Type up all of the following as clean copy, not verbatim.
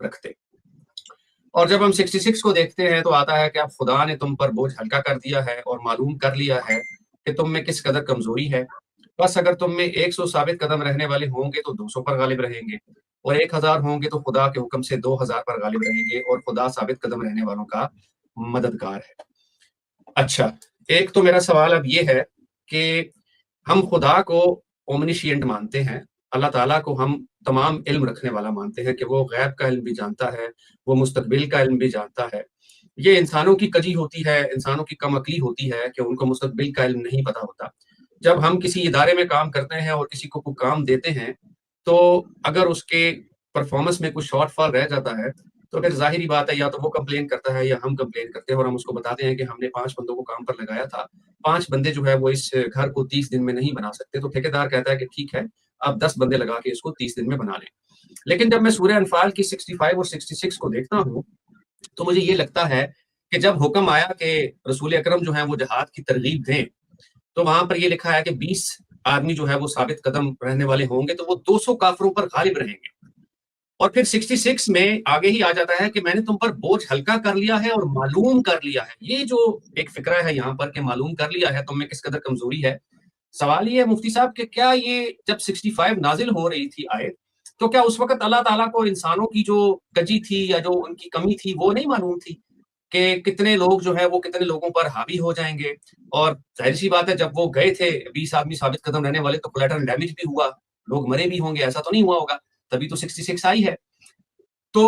رکھتے. اور جب ہم 66 کو دیکھتے ہیں تو آتا ہے کہ اب خدا نے تم پر بوجھ ہلکا کر دیا ہے اور معلوم کر لیا ہے کہ تم میں کس قدر کمزوری ہے. بس اگر تم میں 100 ثابت قدم رہنے والے ہوں گے تو 200 پر غالب رہیں گے، اور 1000 ہوں گے تو خدا کے حکم سے 2000 پر غالب رہیں گے، اور خدا ثابت قدم رہنے والوں کا مددگار ہے. اچھا، ایک تو میرا سوال اب یہ ہے کہ ہم خدا کو اومنیشینٹ مانتے ہیں، اللہ تعالیٰ کو ہم تمام علم رکھنے والا مانتے ہیں کہ وہ غیب کا علم بھی جانتا ہے، وہ مستقبل کا علم بھی جانتا ہے. یہ انسانوں کی کجی ہوتی ہے، انسانوں کی کم عقلی ہوتی ہے کہ ان کو مستقبل کا علم نہیں پتہ ہوتا. جب ہم کسی ادارے میں کام کرتے ہیں اور کسی کو کوئی کام دیتے ہیں تو اگر اس کے پرفارمنس میں کچھ شارٹ فال رہ جاتا ہے تو پھر ظاہری بات ہے یا تو وہ کمپلین کرتا ہے یا ہم کمپلین کرتے ہیں، اور ہم اس کو بتاتے ہیں کہ ہم نے 5 بندوں کو کام پر لگایا تھا، 5 بندے جو ہے وہ اس گھر کو 30 دن میں نہیں بنا سکتے. تو ٹھیکیدار کہتا ہے کہ ٹھیک ہے، آپ 10 بندے لگا کے اس کو 30 دن میں بنا لیں. لیکن جب میں سورہ انفال کی 65 اور 66 کو دیکھتا ہوں تو مجھے یہ لگتا ہے کہ جب حکم آیا کہ رسول اکرم جو ہیں وہ جہاد کی ترغیب دیں تو وہاں پر یہ لکھا ہے کہ 20 آدمی جو ہے وہ ثابت قدم رہنے والے ہوں گے تو وہ 200 کافروں پر غالب رہیں گے. اور پھر 66 میں آگے ہی آ جاتا ہے کہ میں نے تم پر بوجھ ہلکا کر لیا ہے اور معلوم کر لیا ہے. یہ جو ایک فکرہ ہے یہاں پر کہ معلوم کر لیا ہے تم میں کس قدر کمزوری ہے. سوال یہ ہے مفتی صاحب کہ کیا یہ جب 65 نازل ہو رہی تھی آیت تو کیا اس وقت اللہ تعالیٰ کو انسانوں کی جو کجی تھی یا جو ان کی کمی تھی وہ نہیں معلوم تھی کہ کتنے لوگ جو ہے وہ کتنے لوگوں پر حاوی ہو جائیں گے؟ اور ظاہر سی بات ہے جب وہ گئے تھے 20 آدمی ثابت قدم رہنے والے تو کولیٹرل ڈیمیج بھی ہوا، لوگ مرے بھی ہوں گے، ایسا تو نہیں ہوا ہوگا، تبھی تو 66 آئی ہے. تو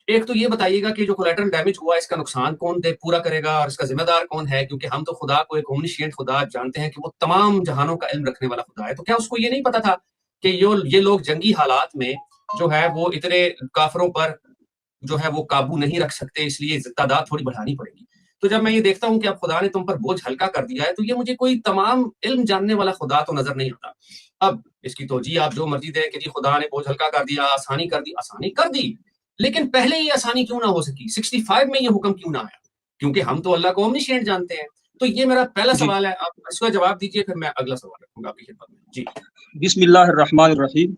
ایک تو یہ بتائیے گا کہ جو کولیٹرل ڈیمیج ہوا اس کا نقصان کون پورا کرے گا اور اس کا ذمہ دار کون ہے؟ کیونکہ ہم تو خدا کو ایک اومنیشینٹ خدا جانتے ہیں کہ وہ تمام جہانوں کا علم رکھنے والا خدا ہے. تو کیا اس کو یہ نہیں پتا تھا کہ یہ لوگ جنگی حالات میں جو ہے وہ اتنے کافروں پر جو ہے وہ قابو نہیں رکھ سکتے، اس لیے تعداد تھوڑی بڑھانی پڑے گی؟ تو جب میں یہ دیکھتا ہوں کہ اب خدا نے تم پر بوجھ ہلکا کر دیا ہے تو یہ مجھے کوئی تمام علم جاننے والا خدا تو نظر نہیں آتا. اب اس کی توجیہ آپ جو مرضی دیں کہ جی خدا نے بوجھ ہلکا کر دیا، آسانی کر دی، لیکن پہلے یہ آسانی کیوں نہ ہو سکی؟ 65 میں یہ حکم کیوں نہ آیا؟ کیونکہ ہم تو اللہ کو اومنیشینٹ جانتے ہیں. تو یہ میرا پہلا سوال ہے، آپ اس کا جواب دیجئے، پھر میں اگلا سوال رکھوں گا آپ کی خدمت میں. جی بسم اللہ الرحمن الرحیم.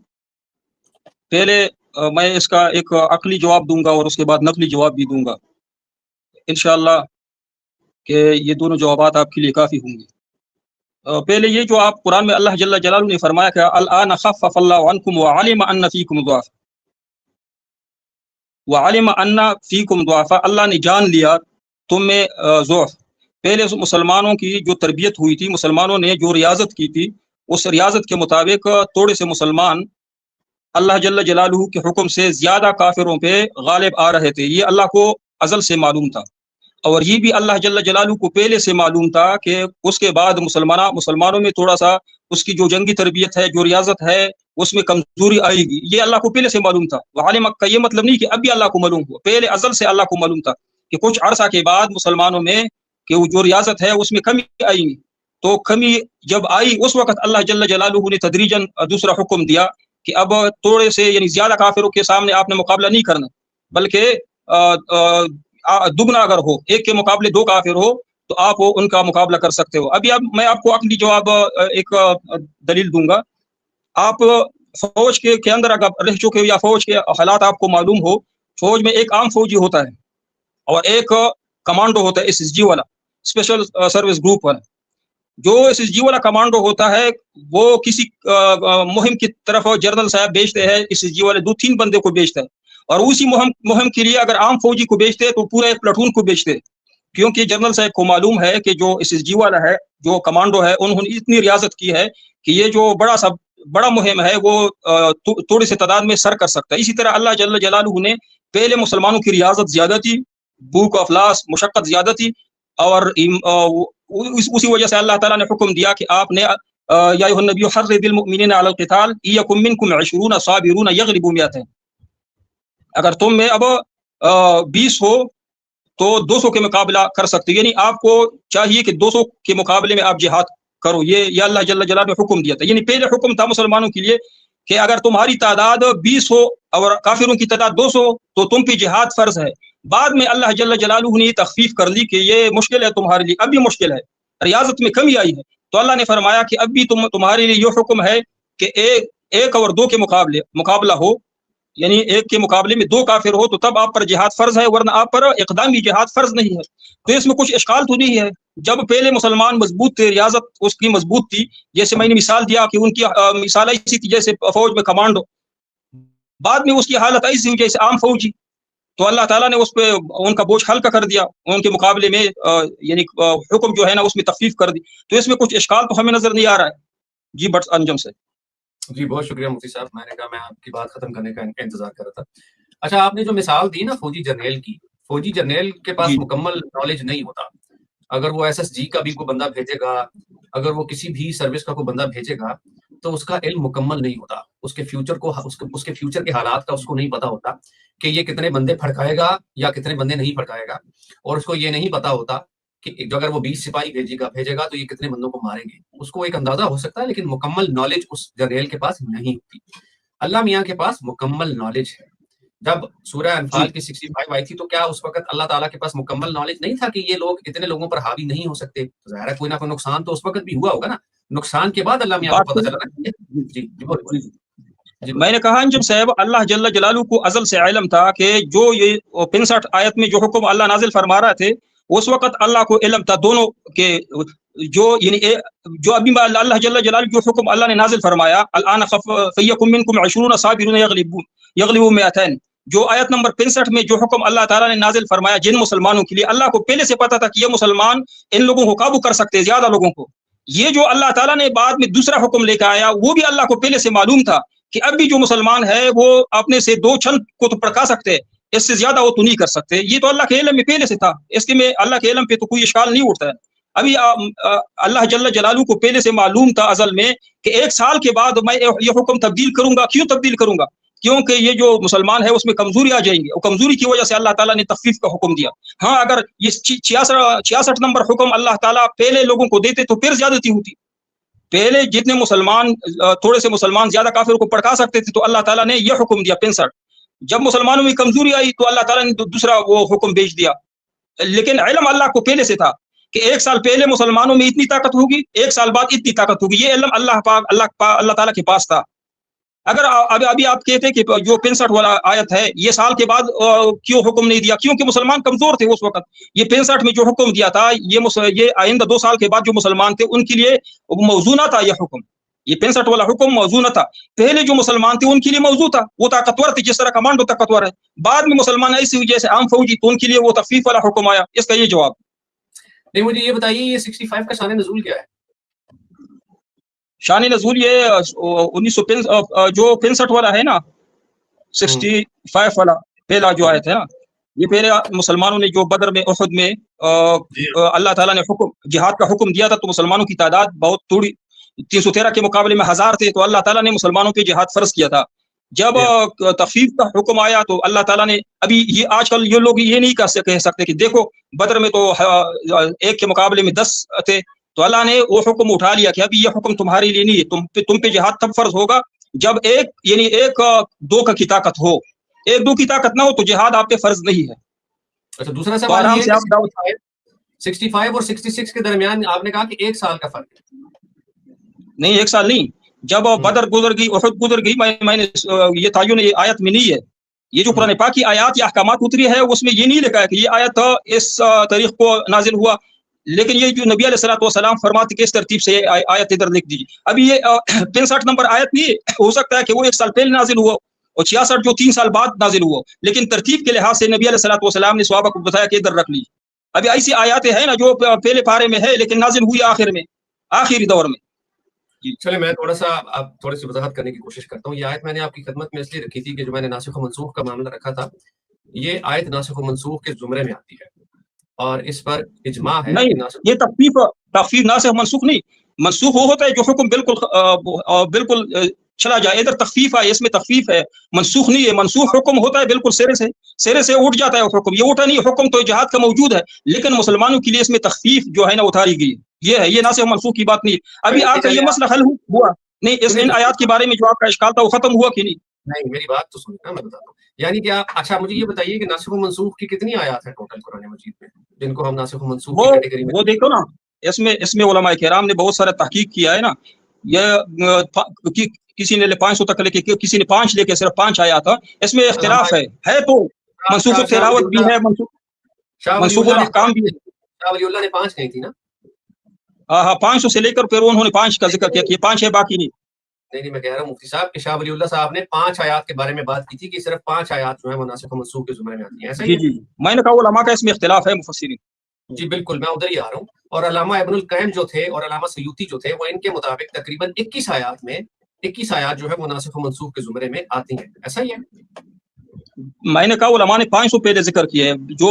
پہلے میں اس کا ایک عقلی جواب دوں گا اور اس کے بعد نقلی جواب بھی دوں گا انشاءاللہ کہ یہ دونوں جوابات آپ کے لیے کافی ہوں گے. پہلے یہ جو آپ قرآن میں اللہ جل جلالہ نے فرمایا کہ الآن خفف اللہ عنکم وعلم ان فیکم ضعف، وعلم ان فیکم ضعف، اللہ نے جان لیا تم میں ضعف. پہلے مسلمانوں کی جو تربیت ہوئی تھی، مسلمانوں نے جو ریاضت کی تھی، اس ریاضت کے مطابق تھوڑے سے مسلمان اللہ جل جلالہ کے حکم سے زیادہ کافروں پہ غالب آ رہے تھے. یہ اللہ کو ازل سے معلوم تھا، اور یہ بھی اللہ جل جلالہ کو پہلے سے معلوم تھا کہ اس کے بعد مسلمانوں میں تھوڑا سا اس کی جو جنگی تربیت ہے، جو ریاضت ہے، اس میں کمزوری آئے گی. یہ اللہ کو پہلے سے معلوم تھا. وعلم کا یہ مطلب نہیں کہ ابھی اللہ کو معلوم ہوا، پہلے ازل سے اللہ کو معلوم تھا کہ کچھ عرصہ کے بعد مسلمانوں میں کہ وہ جو ریاضت ہے اس میں کمی آئی گی. تو کمی جب آئی اس وقت اللہ جل جلالہ نے تدریجاً دوسرا حکم دیا کہ اب تھوڑے سے یعنی زیادہ کافروں کے سامنے آپ نے مقابلہ نہیں کرنا، بلکہ دگنا اگر ہو، ایک کے مقابلے 2 کافر ہو تو آپ ان کا مقابلہ کر سکتے ہو. ابھی میں آپ کو اپنی جواب ایک دلیل دوں گا. آپ فوج کے اندر اگر رہ چکے ہو یا فوج کے حالات آپ کو معلوم ہو، فوج میں ایک عام فوجی ہوتا ہے اور ایک کمانڈو ہوتا ہے SSG والا، اسپیشل سروس گروپ والا. جو SSG والا کمانڈو ہوتا ہے وہ کسی مہم کی طرف جنرل صاحب بھیجتے ہیں، SSG والے 2-3 بندے کو بھیجتے ہیں، اور اسی مہم کے لیے اگر عام فوجی کو بھیجتے ہیں تو پورا ایک پلاٹون کو بھیجتے ہیں، کیونکہ جنرل صاحب کو معلوم ہے کہ جو SSG والا ہے، جو کمانڈو ہے، انہوں نے اتنی ریاضت کی ہے کہ یہ جو بڑا مہم ہے وہ تھوڑی سے تعداد میں سر کر سکتا ہے. اسی طرح اللہ جل جلالہ نے پہلے مسلمانوں کی ریاضت زیادہ تھی، بھوک افلاس مشقت زیادہ تھی، اور اسی وجہ سے اللہ تعالیٰ نے حکم دیا کہ آپ نے یا ایھا النبی حرض المؤمنین علی القتال ان یکن منکم 20 صابرون یغلبوا 200. اگر تم میں اب 20 ہو تو 200 کے مقابلہ کر سکتے، یعنی آپ کو چاہیے کہ 200 کے مقابلے میں آپ جہاد کرو. یہ اللہ جل جلالہ نے حکم دیا تھا. یعنی پہلے حکم تھا مسلمانوں کے لیے کہ اگر تمہاری تعداد 20 ہو اور کافروں کی تعداد 200 تو تم پہ جہاد فرض ہے. بعد میں اللہ جل جلالہ نے تخفیف کر لی کہ یہ مشکل ہے تمہارے لیے، اب بھی مشکل ہے، ریاضت میں کمی آئی ہے. تو اللہ نے فرمایا کہ اب بھی تمہارے لیے یہ حکم ہے کہ ایک اور 2 کے مقابلہ ہو. یعنی ایک کے مقابلے میں 2 کافر ہو تو تب آپ پر جہاد فرض ہے، ورنہ آپ پر اقدامی جہاد فرض نہیں ہے. تو اس میں کچھ اشکال تو نہیں ہے. جب پہلے مسلمان مضبوط تھے، ریاضت اس کی مضبوط تھی، جیسے میں نے مثال دیا کہ ان کی مثال ایسی تھی جیسے فوج میں کمانڈو، بعد میں اس کی حالت ایسی ہوئی جیسے عام فوجی، تو اللہ تعالیٰ نے اس پہ ان کا بوجھ ہلکا کر دیا، ان کے مقابلے میں یعنی حکم جو ہے نا اس میں تخفیف کر دی. تو اس میں کچھ اشکال تو ہمیں نظر نہیں آ رہا ہے. جی بٹ انجم سے. جی بہت شکریہ مفتی صاحب. میں نے کہا میں آپ کی بات ختم کرنے کا انتظار کر رہا تھا. اچھا، آپ نے جو مثال دی نا فوجی جرنیل کی، فوجی جرنیل کے پاس مکمل نالج نہیں ہوتا. اگر وہ SSG کا بھی کوئی بندہ بھیجے گا، اگر وہ کسی بھی سروس کا کوئی بندہ بھیجے گا تو اس کا علم مکمل نہیں ہوتا. اس کے فیوچر کو، اس کے فیوچر کے حالات کا اس کو نہیں پتا ہوتا کہ یہ کتنے بندے پھڑکائے گا یا کتنے بندے نہیں پھڑکائے گا. اور اس کو یہ نہیں پتا ہوتا کہ اگر وہ 20 سپاہی بھیجے گا تو یہ کتنے بندوں کو ماریں گے. اس کو ایک اندازہ ہو سکتا ہے لیکن مکمل نالج اس جرنیل کے پاس نہیں ہوتی. اللہ میاں کے پاس مکمل نالج ہے. جب سورہ انفال کی 65 آئی تھی تو کیا اس وقت اللہ تعالیٰ کے پاس مکمل نالج نہیں تھا کہ یہ لوگ اتنے لوگوں پر حاوی نہیں ہو سکتے؟ ظاہر ہے کوئی نہ کوئی نقصان تو اس وقت بھی ہوا ہوگا نا. نقصان کے بعد اللہ میاں کو پتہ چلا نا. میں نے کہا انجم صاحب، اللہ جل جلالہ کو ازل سے علم تھا کہ جو یہ 65 آیت میں جو حکم اللہ نازل فرما رہا تھے، اس وقت اللہ کو علم تھا دونوں کے، جو یعنی جو ابھی اللہ جل جلالہ جو حکم اللہ نے نازل فرمایا، الان فیکم منکم 20 صابرون یغلبوا 200، جو آیت نمبر 65 میں جو حکم اللہ تعالیٰ نے نازل فرمایا جن مسلمانوں کے لیے، اللہ کو پہلے سے پتا تھا کہ یہ مسلمان ان لوگوں کو قابو کر سکتے، زیادہ لوگوں کو. یہ جو اللہ تعالیٰ نے بعد میں دوسرا حکم لے کے آیا، وہ بھی اللہ کو پہلے سے معلوم تھا کہ اب بھی جو مسلمان ہے وہ اپنے سے 2 چھن کو تو پڑکا سکتے، اس سے زیادہ وہ تو نہیں کر سکتے. یہ تو اللہ کے علم میں پہلے سے تھا، اس کے میں اللہ کے علم پہ تو کوئی اشکال نہیں اٹھتا ہے. ابھی اللہ جل جلالہ کو پہلے سے معلوم تھا ازل میں کہ 1 سال کے بعد میں یہ حکم تبدیل کروں گا. کیوں تبدیل کروں گا؟ کیونکہ یہ جو مسلمان ہے اس میں کمزوری آ جائیں گی، اور کمزوری کی وجہ سے اللہ تعالیٰ نے تخفیف کا حکم دیا. ہاں، اگر یہ 66 نمبر حکم اللہ تعالیٰ پہلے لوگوں کو دیتے تو پھر زیادتی ہوتی. پہلے جتنے مسلمان تھوڑے سے مسلمان زیادہ کافر کو پڑکا سکتے تھے، تو اللہ تعالیٰ نے یہ حکم دیا 65. جب مسلمانوں میں کمزوری آئی تو اللہ تعالیٰ نے دوسرا وہ حکم بھیج دیا. لیکن علم اللہ کو پہلے سے تھا کہ 1 سال پہلے مسلمانوں میں اتنی طاقت ہوگی، 1 سال بعد اتنی طاقت ہوگی. یہ علم اللہ تعالیٰ کے پاس تھا. اگر ابھی آپ کہتے کہ جو 65 والا آیت ہے یہ سال کے بعد کیوں حکم نہیں دیا؟ کیونکہ مسلمان کمزور تھے اس وقت. یہ 65 میں جو حکم دیا تھا یہ آئندہ 2 سال کے بعد جو مسلمان تھے ان کے لیے موضوع نہ تھا. یہ حکم، یہ 65 والا حکم موضوع نہ تھا. پہلے جو مسلمان تھے ان کے لیے موضوع تھا، وہ طاقتور تھے جس طرح کمانڈو طاقتور ہے. بعد میں مسلمان ایسے ہوئے جیسے عام فوجی، تو ان کے لیے وہ تخفیف والا حکم آیا. اس کا یہ جواب. نہیں، مجھے یہ بتائیے یہ 65 کا شان نزول کیا ہے؟ شان نزول یہ 1965 جو 65 والا ہے نا، 65 والا پہلا جو آیت ہے نا، یہ پہلے مسلمانوں نے جو بدر میں، احد میں اللہ تعالیٰ نے حکم جہاد کا حکم دیا تھا، تو مسلمانوں کی تعداد بہت تھوڑی 313 کے مقابلے میں 1000 تھے، تو اللہ تعالیٰ نے مسلمانوں پہ جہاد فرض کیا تھا. جب تخفیف کا حکم آیا تو اللہ تعالیٰ نے، ابھی یہ آج کل یہ لوگ یہ نہیں کہہ سکتے کہ دیکھو بدر میں تو 1 کے مقابلے میں 10 تھے، تو اللہ نے وہ حکم اٹھا لیا کہ ابھی یہ حکم تمہارے لیے نہیں ہے. تم پہ جہاد تب فرض ہوگا جب 1-2 کی طاقت ہو. 1-2 کی طاقت نہ ہو تو جہاد آپ پہ فرض نہیں ہے. اچھا، دوسرا سوال یہ ہے 65 اور 66 کے درمیان آپ نے کہا کہ 1 سال کا فرق ہے. نہیں، 1 سال نہیں. جب بدر گزر گئی، احد گزر گئی، میں نے یہ تعین یہ آیت میں نہیں ہے. یہ جو قرآن پاک کی آیات یا احکامات اتری ہے اس میں یہ نہیں لکھا ہے کہ یہ آیت اس تاریخ کو نازل ہوا، لیکن یہ جو نبی علیہ الصلوۃ والسلام فرماتے کہ اس ترتیب سے آیت ادھر لکھ دیجیے. ابھی یہ 65 نمبر آیت نہیں ہو سکتا ہے کہ وہ 1 سال پہلے نازل ہوا، اور 66 جو 3 سال بعد نازل ہوا، لیکن ترتیب کے لحاظ سے نبی علیہ الصلوۃ والسلام نے صحابہ کو بتایا کہ ادھر رکھ لیجیے. ابھی ایسی آیاتیں ہیں نا جو پہلے پارے میں ہے لیکن نازل ہوئی آخر میں، آخری دور میں. چلے میں تھوڑی سی وضاحت کرنے کی کوشش کرتا ہوں. یہ آیت میں نے آپ کی خدمت میں اس لیے رکھی تھی کہ جو میں نے ناسخ و منسوخ کا معاملہ رکھا تھا، یہ آیت ناسخ و منسوخ کے زمرے میں آتی ہے اور اس پر اجماع ہے. نہیں، یہ تخفیف ناسخ منسوخ نہیں. منسوخ وہ ہوتا ہے جو حکم بالکل چلا جائے، ادھر تخفیف ہے، اس میں تخفیف ہے، منسوخ نہیں ہے. منسوخ حکم ہوتا ہے بالکل سرے سے اٹھ جاتا ہے وہ حکم. یہ اٹھا نہیں، حکم تو جہاد کا موجود ہے، لیکن مسلمانوں کے لیے اس میں تخفیف جو ہے نا اتاری گئی. یہ ہے، یہ ناسخ منسوخ کی بات نہیں ہے. ابھی آپ کا یہ مسئلہ حل ہوا نہیں؟ اس ان آیات کے بارے میں جو آپ کا اشکال تھا وہ ختم ہوا کہ نہیں؟ نہیں، میری بات تو سننا، میں بتاتا ہوں. یعنی کہ اچھا مجھے یہ بتائیے کہ ناسخ و منسوخ کی کتنی آیات ہیں ٹوٹل قرآن مجید میں جن کو ہم ناسخ و منسوخ کی کیٹیگری میں؟ وہ دیکھو نا، اس میں علماء کرام نے بہت سارا تحقیق کیا ہے نا. یہ کسی نے 500 تک لے کے کسی نے 5 لے کے صرف 5 آیا تھا، اس میں اختلاف ہے تو منسوخ التلاوت بھی ہے، منسوخ الاحکام بھی ہے۔ شاہ ولی اللہ نے 5 کہی تھی نا؟ ہاں 500 سے لے کر پھر انہوں نے 5 کا ذکر کیا کہ 5 ہے باقی نہیں۔ نہیں میں کہہ رہا ہوں مفتی صاحب کہ شاہ ولی اللہ صاحب نے 5 آیات کے بارے میں بات کی تھی کہ صرف 5 آیات جو ہے وہ ناسخ و منسوخ کے زمرے میں آتی ہیں، ایسا ہی ہے؟ جی میں نے کہا علماء کا اس میں اختلاف ہے، مفسرین۔ جی بالکل، میں ادھر ہی آ رہا ہوں۔ اور علامہ ابن القیم جو تھے اور علامہ سیوطی جو تھے وہ ان کے مطابق تقریباً 21 آیات جو ہے وہ ناسخ و منسوخ کے زمرے میں آتی ہیں، ایسا ہی ہے؟ میں نے کہا علماء نے 500 پہلے ذکر کیا ہے، جو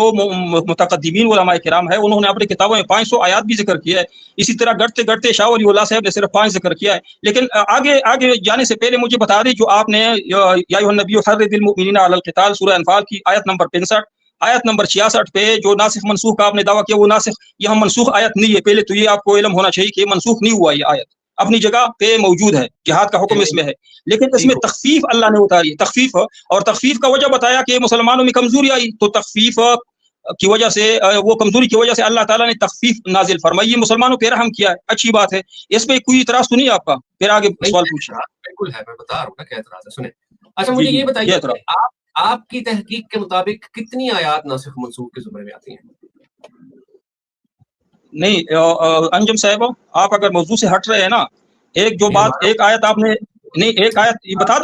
متقدمین علماء کرام ہے انہوں نے اپنی کتابوں میں 500 آیات بھی ذکر کیا ہے، اسی طرح گڑتے گڑتے شاہ ولی اللہ صاحب نے صرف 5 ذکر کیا ہے۔ لیکن آگے جانے سے پہلے مجھے بتا دیں جو آپ نے یا ایھا النبی حرض المؤمنین علی القتال سورہ انفال کی آیت نمبر 65 آیت نمبر 66 پہ جو ناسخ منسوخ کا آپ نے دعویٰ کیا، وہ ناسخ یہاں منسوخ آیت نہیں ہے، پہلے تو یہ آپ کو علم ہونا چاہیے کہ منسوخ نہیں ہوا، یہ آیت اپنی جگہ پہ موجود ہے، جہاد کا حکم اس میں ہے، لیکن اس میں تخفیف اللہ نے اتاری، تخفیف، اور تخفیف کا وجہ بتایا کہ مسلمانوں میں کمزوری آئی، تو تخفیف کی وجہ سے، وہ کمزوری کی وجہ سے اللہ تعالیٰ نے تخفیف نازل فرمائی، مسلمانوں پہ رحم کیا ہے، اچھی بات ہے، اس پہ کوئی اعتراض تو نہیں آپ کا؟ پھر آگے سوال پوچھیں۔ بالکل ہے، میں بتا رہا ہوں نا کیا اعتراض ہے، سنیں۔ اچھا مجھے یہ بتائیے کہ آپ کی تحقیق کے مطابق کتنی آیات ناسخ منسوخ کے زمرے میں آتی ہیں؟ نہیں انجم صاحب، آپ اگر موضوع سے ہٹ رہے ہیں نا، ایک جو بات، ایک آیت آپ نے نہیں، ایک آیت بتا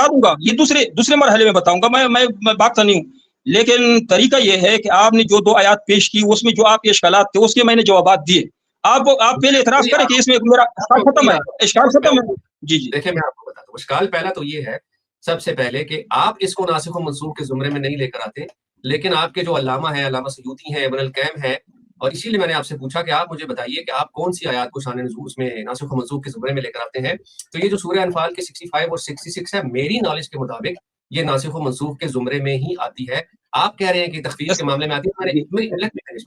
دوں گا، یہ دوسرے مرحلے میں بتاؤں گا، میں بھاگتا نہیں ہوں، لیکن طریقہ یہ ہے کہ آپ نے جو 2 آیات پیش کی اس میں جو آپ کے اشکالات تھے اس کے میں نے جوابات دیے، آپ پہلے اعتراض کریں کہ اس میں میرا ختم ہے، اشکال ختم ہے۔ جی دیکھیں میں آپ کو بتاتا ہوں، اشکال پہلا تو یہ ہے سب سے پہلے کہ آپ اس کو ناسخ و منسوخ کے زمرے میں نہیں لے کر آتے، لیکن آپ کے جو علامہ ہیں، علامہ سیوطی ہیں، ابن القیم ہے، اور اسی لیے میں نے آپ سے پوچھا کہ آپ مجھے بتائیے کہ آپ کون سی آیات کو شان نزول اس میں ناسخ و منسوخ کے زمرے میں لے کر آتے ہیں۔ تو یہ جو سورہ انفال کے 65 اور 66 ہے، میری نالج کے مطابق یہ ناسخ و منسوخ کے زمرے میں ہی آتی ہے۔ آپ کہہ رہے ہیں کہ تخفیف کے معاملے میں آتی ہے۔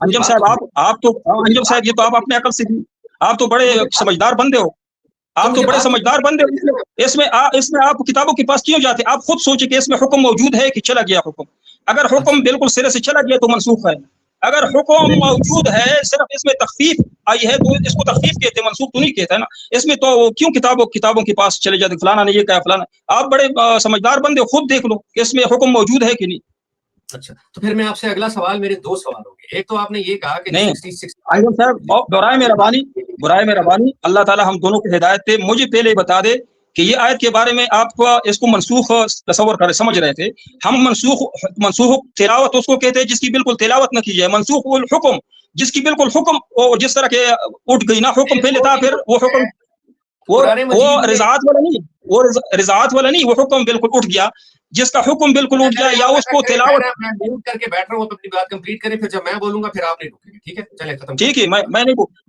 انجم صاحب انجم صاحب، یہ تو آپ اپنے عقل سے، آپ تو بڑے سمجھدار بندے ہو، اس میں آپ کتابوں کے پاس کیوں جاتے؟ آپ خود سوچیں کہ اس میں حکم موجود ہے کہ چلا گیا حکم؟ اگر حکم بالکل سرے سے چلا گیا تو منسوخ ہے، اگر حکم موجود ہے صرف اس میں تخفیف آئی ہے تو اس کو تخفیف کہتے ہیں، منسوخ تو نہیں کہتے نا۔ اس میں تو کیوں کتابوں کے پاس چلے جاتے، فلانا نے یہ کہا، فلانا، آپ بڑے سمجھدار بندے، خود دیکھ لو کہ اس میں حکم موجود ہے کہ نہیں۔ اچھا تو پھر میں آپ سے اگلا سوال، میرے 2 سوال ہوں گے۔ ایک تو آپ نے یہ کہا کہ نہیں صاحب، برائے مہربانی اللہ تعالیٰ ہم دونوں کو ہدایت دے، مجھے پہلے ہی بتا دے کہ یہ آیت کے بارے میں آپ اس کو منسوخ تصور کرے، سمجھ رہے تھے ہم، منسوخ تلاوت اس کو کہتے ہیں جس کی بالکل تلاوت نہ کی جائے، منسوخ الحکم جس کی بالکل حکم جس طرح کے اٹھ گئی نا، حکم پہلے تھا پھر وہ حکم وہ رضاعت والا نہیں، وہ حکم بالکل اٹھ گیا، جس کا حکم بالکل اٹھ گیا یا اس کو تلاوت کر کے بیٹھ رہا ہوں، اپنی بات کمپلیٹ کریں، پھر جب میں بولوں گا پھر آپ نہیں رکیں گے، ٹھیک ہے؟ چلیں ختم۔ ٹھیک ہے،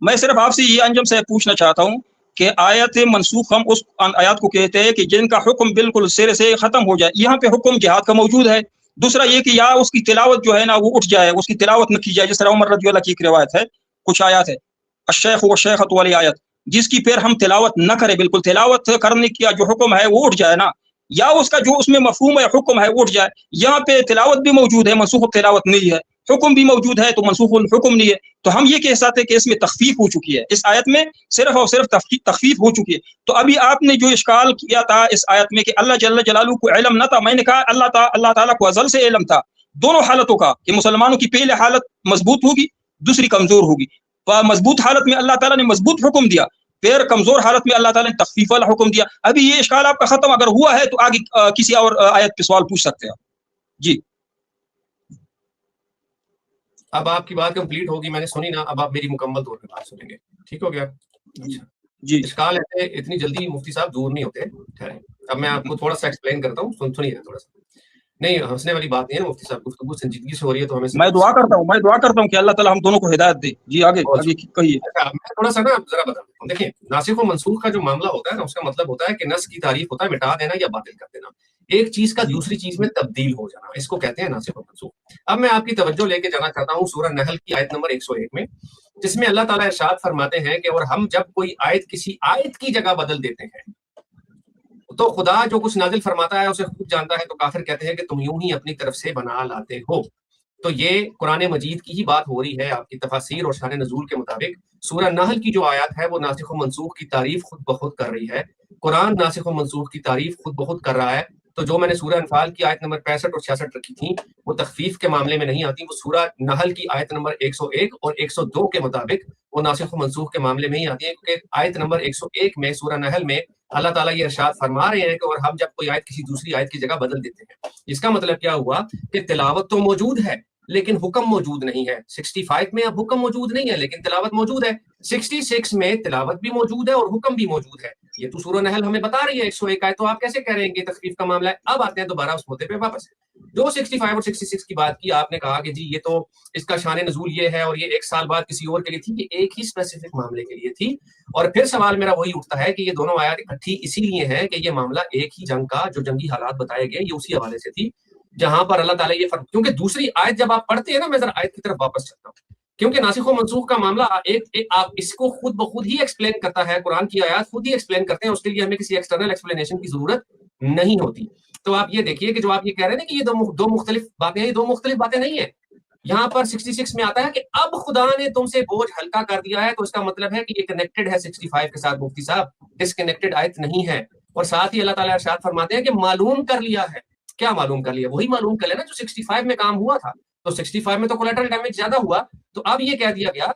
میں صرف آپ سے یہ انجم سے پوچھنا چاہتا ہوں کہ آیت منسوخ ہم اس آیات کو کہتے ہیں کہ جن کا حکم بالکل سرے سے ختم ہو جائے، یہاں پہ حکم جہاد کا موجود ہے۔ دوسرا یہ کہ یا اس کی تلاوت جو ہے نا وہ اٹھ جائے، اس کی تلاوت نہ کی جائے، جس طرح عمر رضی اللہ کی ایک روایت ہے، کچھ آیات ہے الشیخ والشیخۃ والی آیت، جس کی پھر ہم تلاوت نہ کریں، بالکل تلاوت کرنے کی جو حکم ہے وہ اٹھ جائے نا، یا اس کا جو اس میں مفہوم ہے حکم ہے وہ اٹھ جائے۔ یہاں پہ تلاوت بھی موجود ہے، منسوخ تلاوت نہیں ہے، حکم بھی موجود ہے تو منسوخ الحکم نہیں ہے، تو ہم یہ کہہ سکتے ہیں کہ اس میں تخفیف ہو چکی ہے، اس آیت میں صرف اور صرف تخفیف ہو چکی ہے۔ تو ابھی آپ نے جو اشکال کیا تھا اس آیت میں کہ اللہ جل جلالہ کو علم نہ تھا، میں نے کہا اللہ تعالیٰ کو ازل سے علم تھا دونوں حالتوں کا، کہ مسلمانوں کی پہلے حالت مضبوط ہوگی، دوسری کمزور ہوگی۔ مضبوط حالت میں اللہ تعالیٰ نے مضبوط حکم دیا، پھر کمزور حالت میں اللہ تعالیٰ نے تخفیف والا حکم دیا۔ ابھی یہ اشکال آپ کا ختم اگر ہوا ہے تو آگے کسی اور آیت پہ سوال پوچھ سکتے ہیں جی۔ اب آپ کی بات کمپلیٹ ہوگی، میں نے سنی نا، اب آپ میری مکمل طور پہ بات سنیں گے، ٹھیک ہو گیا؟ اچھا جی، اشکال ہے، اتنی جلدی مفتی صاحب دور نہیں ہوتے، ٹھہریں، اب میں آپ کو تھوڑا سا ایکسپلین کرتا ہوں، سنیے تھوڑا سا۔ نہیں ہنسنے والی بات نہیں ہے مفتی صاحب، گفتگو سنجیدگی سے ہو رہی ہے تو ہمیں میں دعا کرتا ہوں کہ اللہ تعالیٰ ہم دونوں کو ہدایت دے۔ جی آگے کہیے۔ میں تھوڑا سا نا ذرا بتا دیتا ہوں۔ دیکھیں ناسخ و منسوخ کا جو معاملہ ہوتا ہے نا، اس کا مطلب ہوتا ہے کہ نص کی تعریف ہوتا ہے مٹا دینا یا باطل کر دینا، ایک چیز کا دوسری چیز میں تبدیل ہو جانا، اس کو کہتے ہیں ناسخ و منسوخ۔ اب میں آپ کی توجہ لے کے جانا چاہتا ہوں سورہ نحل کی آیت نمبر 101 میں، جس میں اللہ تعالیٰ ارشاد فرماتے ہیں کہ اور ہم جب کوئی آیت کسی آیت کی جگہ بدل دیتے ہیں تو خدا جو کچھ نازل فرماتا ہے اسے خود جانتا ہے، تو کافر کہتے ہیں کہ تم یوں ہی اپنی طرف سے بنا لاتے ہو۔ تو یہ قرآن مجید کی ہی بات ہو رہی ہے آپ کی تفاسیر اور شان نزول کے مطابق. سورہ نحل کی جو آیات ہے وہ ناسخ و منسوخ کی تعریف خود بخود کر رہی ہے. قرآن ناسخ و منسوخ کی تعریف خود بخود کر رہا ہے. تو جو میں نے سورہ انفال کی آیت نمبر 65 اور 66 رکھی تھیں وہ تخفیف کے معاملے میں نہیں آتی، وہ سورہ نحل کی آیت نمبر 101 اور 102 کے مطابق وہ ناسخ و منسوخ کے معاملے میں ہی آتی ہیں، کیونکہ آیت نمبر 101 میں سورہ نحل میں اللہ تعالیٰ یہ ارشاد فرما رہے ہیں کہ اور ہم جب کوئی آیت کسی دوسری آیت کی جگہ بدل دیتے ہیں. اس کا مطلب کیا ہوا کہ تلاوت تو موجود ہے لیکن حکم موجود نہیں ہے. 65 میں اب حکم موجود نہیں ہے لیکن تلاوت موجود ہے. 66 میں تلاوت بھی موجود ہے اور حکم بھی موجود ہے. یہ تو سورہ نحل ہمیں بتا رہی ہے 101 آیت، تو آپ کیسے کہہ رہے ہیں کہ تخفیف کا معاملہ ہے؟ اب آتے ہیں دوبارہ اس مدعے پہ واپس. جو 65 اور 66 کی بات کی آپ نے کہا کہ جی یہ تو اس کا شان نزول یہ ہے اور یہ 1 سال بعد کسی اور کے لیے تھی، یہ ایک ہی اسپیسیفک معاملے کے لیے تھی. اور پھر سوال میرا وہی اٹھتا ہے کہ یہ دونوں آیات اکٹھی اسی لیے ہیں کہ یہ معاملہ ایک ہی جنگ کا جو جنگی حالات بتائے گئے یہ اسی حوالے سے تھی جہاں پر اللہ تعالیٰ یہ فرق، کیونکہ دوسری آیت جب آپ پڑھتے ہیں نا، میں ذرا آیت کی طرف واپس چلتا ہوں، کیونکہ ناسخ و منسوخ کا معاملہ آپ اس کو خود بخود ہی ایکسپلین کرتا ہے، قرآن کی آیات خود ہی ایکسپلین کرتے ہیں، اس کے لیے ہمیں کسی ایکسٹرنل ایکسپلینیشن کی ضرورت نہیں ہوتی. تو آپ یہ دیکھیے کہ جو آپ یہ کہہ رہے ہیں کہ یہ دو مختلف باتیں ہیں، یہ دو مختلف باتیں نہیں ہیں. یہاں پر 66 میں آتا ہے کہ اب خدا نے تم سے بوجھ ہلکا کر دیا ہے، تو اس کا مطلب ہے کہ یہ کنیکٹڈ ہے 65 کے ساتھ مفتی صاحب، ڈسکنیکٹڈ آیت نہیں ہے. اور ساتھ ہی اللہ تعالیٰ ارشاد فرماتے ہیں کہ معلوم کر لیا ہے. کیا معلوم کر لیا؟ وہی معلوم کر لینا جو 65 میں کام ہوا تھا. تو 65 میں تو کولیٹرل ڈیمیج زیادہ ہوا، تو اب یہ کہہ دیا گیا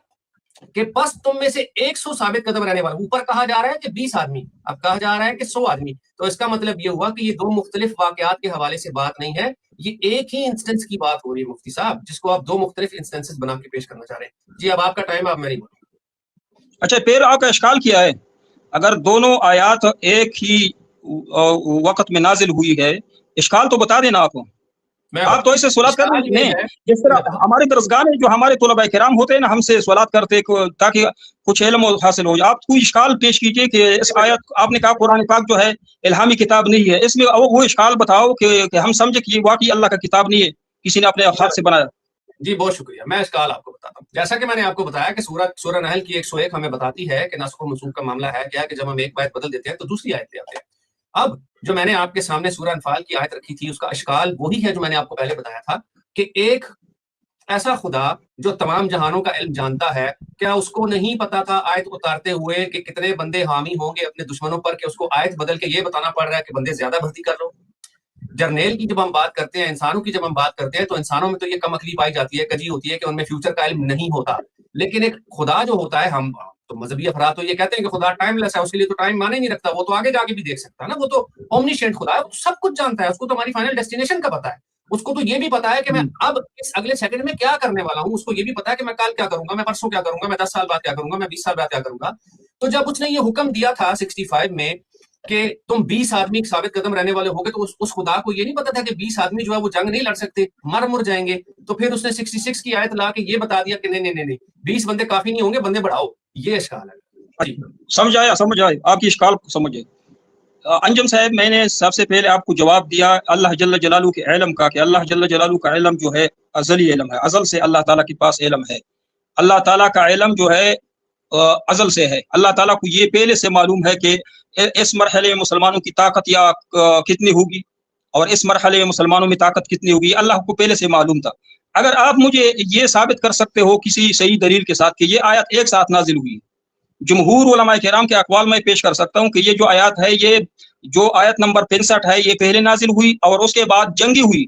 کہ بس تم میں سے 100 ثابت قدم رہنے والا. اوپر کہا جا رہا ہے کہ 20 آدمی، اب کہا جا رہا ہے کہ 100 آدمی. تو اس کا مطلب یہ ہوا کہ یہ دو مختلف واقعات کے حوالے سے بات نہیں ہے، یہ ایک ہی انسٹنس کی بات ہو رہی ہے مفتی صاحب، جس کو آپ دو مختلف انسٹنسز بنا کے پیش کرنا چاہ رہے ہیں. جی اب آپ کا ٹائم، آپ میں نہیں بولوں. اچھا، پھر آپ کا اشکال کیا ہے؟ اگر دونوں آیات ایک ہی وقت میں نازل ہوئی ہے، اشکال تو بتا دینا آپ تو اسے سوالات کر رہے ہیں. جس طرح ہمارے درسگاہ میں جو ہمارے طلباء کرام ہوتے ہیں نا، ہم سے سوالات کرتے تاکہ کچھ علم حاصل ہو. آپ کوئی اشکال پیش کیجئے کہ اس آیت، آپ نے کہا قرآن پاک جو ہے الہامی کتاب نہیں ہے، اس میں وہ اشکال بتاؤ کہ ہم سمجھے کہ یہ واقعی اللہ کا کتاب نہیں ہے، کسی نے اپنے ہاتھ سے بنایا. جی بہت شکریہ. میں اشکال آپ کو بتاتا ہوں. جیسا کہ میں نے آپ کو بتایا کہ سورہ نحل کی 101 ہمیں بتاتی ہے کہ ناسخ و منسوخ کا معاملہ ہے کیا کہ جب ہم ایک آیت بدل دیتے ہیں تو دوسری آیت لے آتے ہیں. اب جو میں نے آپ کے سامنے سورہ انفال کی آیت رکھی تھی، اس کا اشکال وہی ہے جو میں نے آپ کو پہلے بتایا تھا کہ ایک ایسا خدا جو تمام جہانوں کا علم جانتا ہے، کیا اس کو نہیں پتا تھا آیت اتارتے ہوئے کہ کتنے بندے حامی ہوں گے اپنے دشمنوں پر، کہ اس کو آیت بدل کے یہ بتانا پڑ رہا ہے کہ بندے زیادہ بھرتی کر لو. جرنیل کی جب ہم بات کرتے ہیں، انسانوں کی جب ہم بات کرتے ہیں، تو انسانوں میں تو یہ کم عقلی پائی جاتی ہے، کجی ہوتی ہے کہ ان میں فیوچر کا علم نہیں ہوتا. لیکن ایک خدا جو ہوتا ہے، ہم تو مذہبی افراد تو یہ کہتے ہیں کہ خدا ٹائم لیس ہے، اس کے لیے تو ٹائم مانے نہیں رکھتا، وہ تو آگے جا کے بھی دیکھ سکتا ہے نا، وہ تو اومنیشینٹ خدا ہے، وہ تو سب کچھ جانتا ہے، اس کو تو ہماری فائنل ڈیسٹینیشن کا پتا ہے، اس کو تو یہ بھی پتا ہے کہ میں اب اس اگلے سیکنڈ میں کیا کرنے والا ہوں، اس کو یہ بھی پتا ہے کہ میں کل کیا کروں گا، میں پرسوں کیا کروں گا، میں 10 سال بعد کیا کروں گا، میں 20 سال بعد کیا کروں گا. تو جب اس نے یہ حکم دیا تھا 65 میں کہ تم 20 آدمی ثابت قدم رہنے والے ہو گے، تو اس خدا کو یہ نہیں پتا تھا کہ 20 آدمی جو ہے وہ جنگ نہیں لڑ سکتے، مر جائیں گے. تو پھر اس نے 66 کی آیت لا کے یہ بتا دیا کہ نہیں 20 بندے کافی نہیں ہوں گے، بندے بڑھاؤ. یہ اشکال ہے. جی سمجھ آیا آپ کی اشکال کو سمجھے. انجم صاحب، میں نے سب سے پہلے آپ کو جواب دیا اللہ جل جلالہ کے علم کا، کہ اللہ جل جلالہ کا علم جو ہے ازلی علم ہے، ازل سے اللہ تعالیٰ کے پاس علم ہے. اللہ تعالیٰ کا علم جو ہے ازل سے ہے. اللہ تعالیٰ کو یہ پہلے سے معلوم ہے کہ اس مرحلے میں مسلمانوں کی طاقت یا کتنی ہوگی اور اس مرحلے میں مسلمانوں میں طاقت کتنی ہوگی، اللہ کو پہلے سے معلوم تھا. اگر آپ مجھے یہ ثابت کر سکتے ہو کسی صحیح دلیل کے ساتھ کہ یہ آیت ایک ساتھ نازل ہوئی، جمہور علماء کرام کے اقوال میں پیش کر سکتا ہوں کہ یہ جو آیات ہے، یہ جو آیت نمبر 65 ہے، یہ پہلے نازل ہوئی اور اس کے بعد جنگی ہوئی.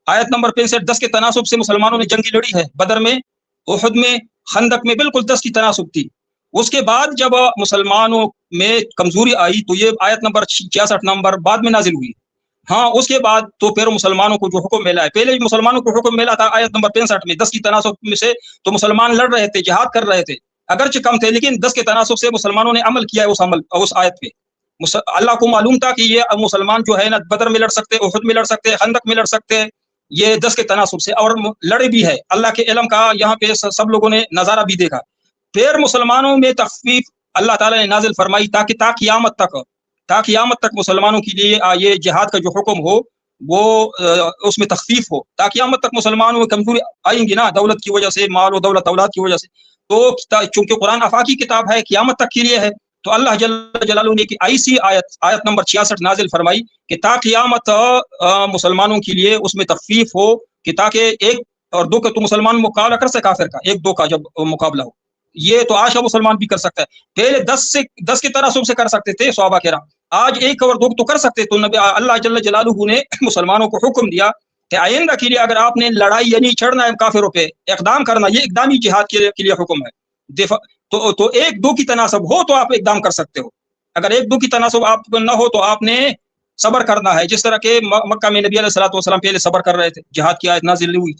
آیت نمبر 65 10 کے تناسب سے مسلمانوں نے جنگی لڑی ہے، بدر میں، احد میں، خندق میں، بالکل 10 کی تناسب تھی. اس کے بعد جب مسلمانوں میں کمزوری آئی تو یہ آیت نمبر 66 نمبر بعد میں نازل ہوئی. ہاں، اس کے بعد تو پھر مسلمانوں کو جو حکم ملا ہے، پہلے مسلمانوں کو حکم ملا تھا آیت نمبر 65 میں 10 کی تناسب میں سے، تو مسلمان لڑ رہے تھے، جہاد کر رہے تھے، اگرچہ کم تھے لیکن 10 کے تناسب سے مسلمانوں نے عمل کیا ہے اس آیت پہ. اللہ کو معلوم تھا کہ یہ مسلمان جو ہے نا بدر میں لڑ سکتے، احد میں لڑ سکتے، خندق میں لڑ سکتے، یہ 10 کے تناسب سے، اور لڑے بھی ہے. اللہ کے علم کا یہاں پہ سب لوگوں نے نظارہ بھی دیکھا. پھر مسلمانوں میں تخفیف اللہ تعالیٰ نے نازل فرمائی تاکہ تا قیامت تک مسلمانوں کے لیے یہ جہاد کا جو حکم ہو وہ اس میں تخفیف ہو. تا قیامت تک مسلمانوں میں کمزوری آئیں گی نا، دولت کی وجہ سے، مال و دولت اولاد کی وجہ سے. تو چونکہ قرآن آفاقی کتاب ہے، قیامت تک کے لیے ہے، تو اللہ جل جلالہ نے ایسی آیت نمبر 66 نازل فرمائی کہ تا قیامت مسلمانوں کے لیے اس میں تخفیف ہو، کہ تاکہ ایک اور دو کا تو مسلمان مقابلہ کر سکے کافر کا، ایک دو کا جب مقابلہ ہو، یہ تو آج مسلمان بھی کر سکتا ہے. پہلے 10 کے تناسب سے کر سکتے تھے صحابہ کرام، آج ایک اور دو تو کر سکتے. تو نبی اللہ جل جلالہ نے مسلمانوں کو حکم دیا کہ آئندہ کے لیے اگر آپ نے لڑائی یعنی چڑھنا ہے کافروں پہ، اقدام کرنا، یہ اقدامی جہاد کے لیے حکم ہے. دفاع تو ایک دو کی تناسب ہو تو آپ اقدام کر سکتے ہو. اگر ایک دو کی تناسب آپ کو نہ ہو تو آپ نے صبر کرنا ہے. جس طرح کہ مکہ میں نبی علیہ الصلوۃ والسلام پہلے صبر کر رہے تھے، جہاد کی آیت نازل ہوئی،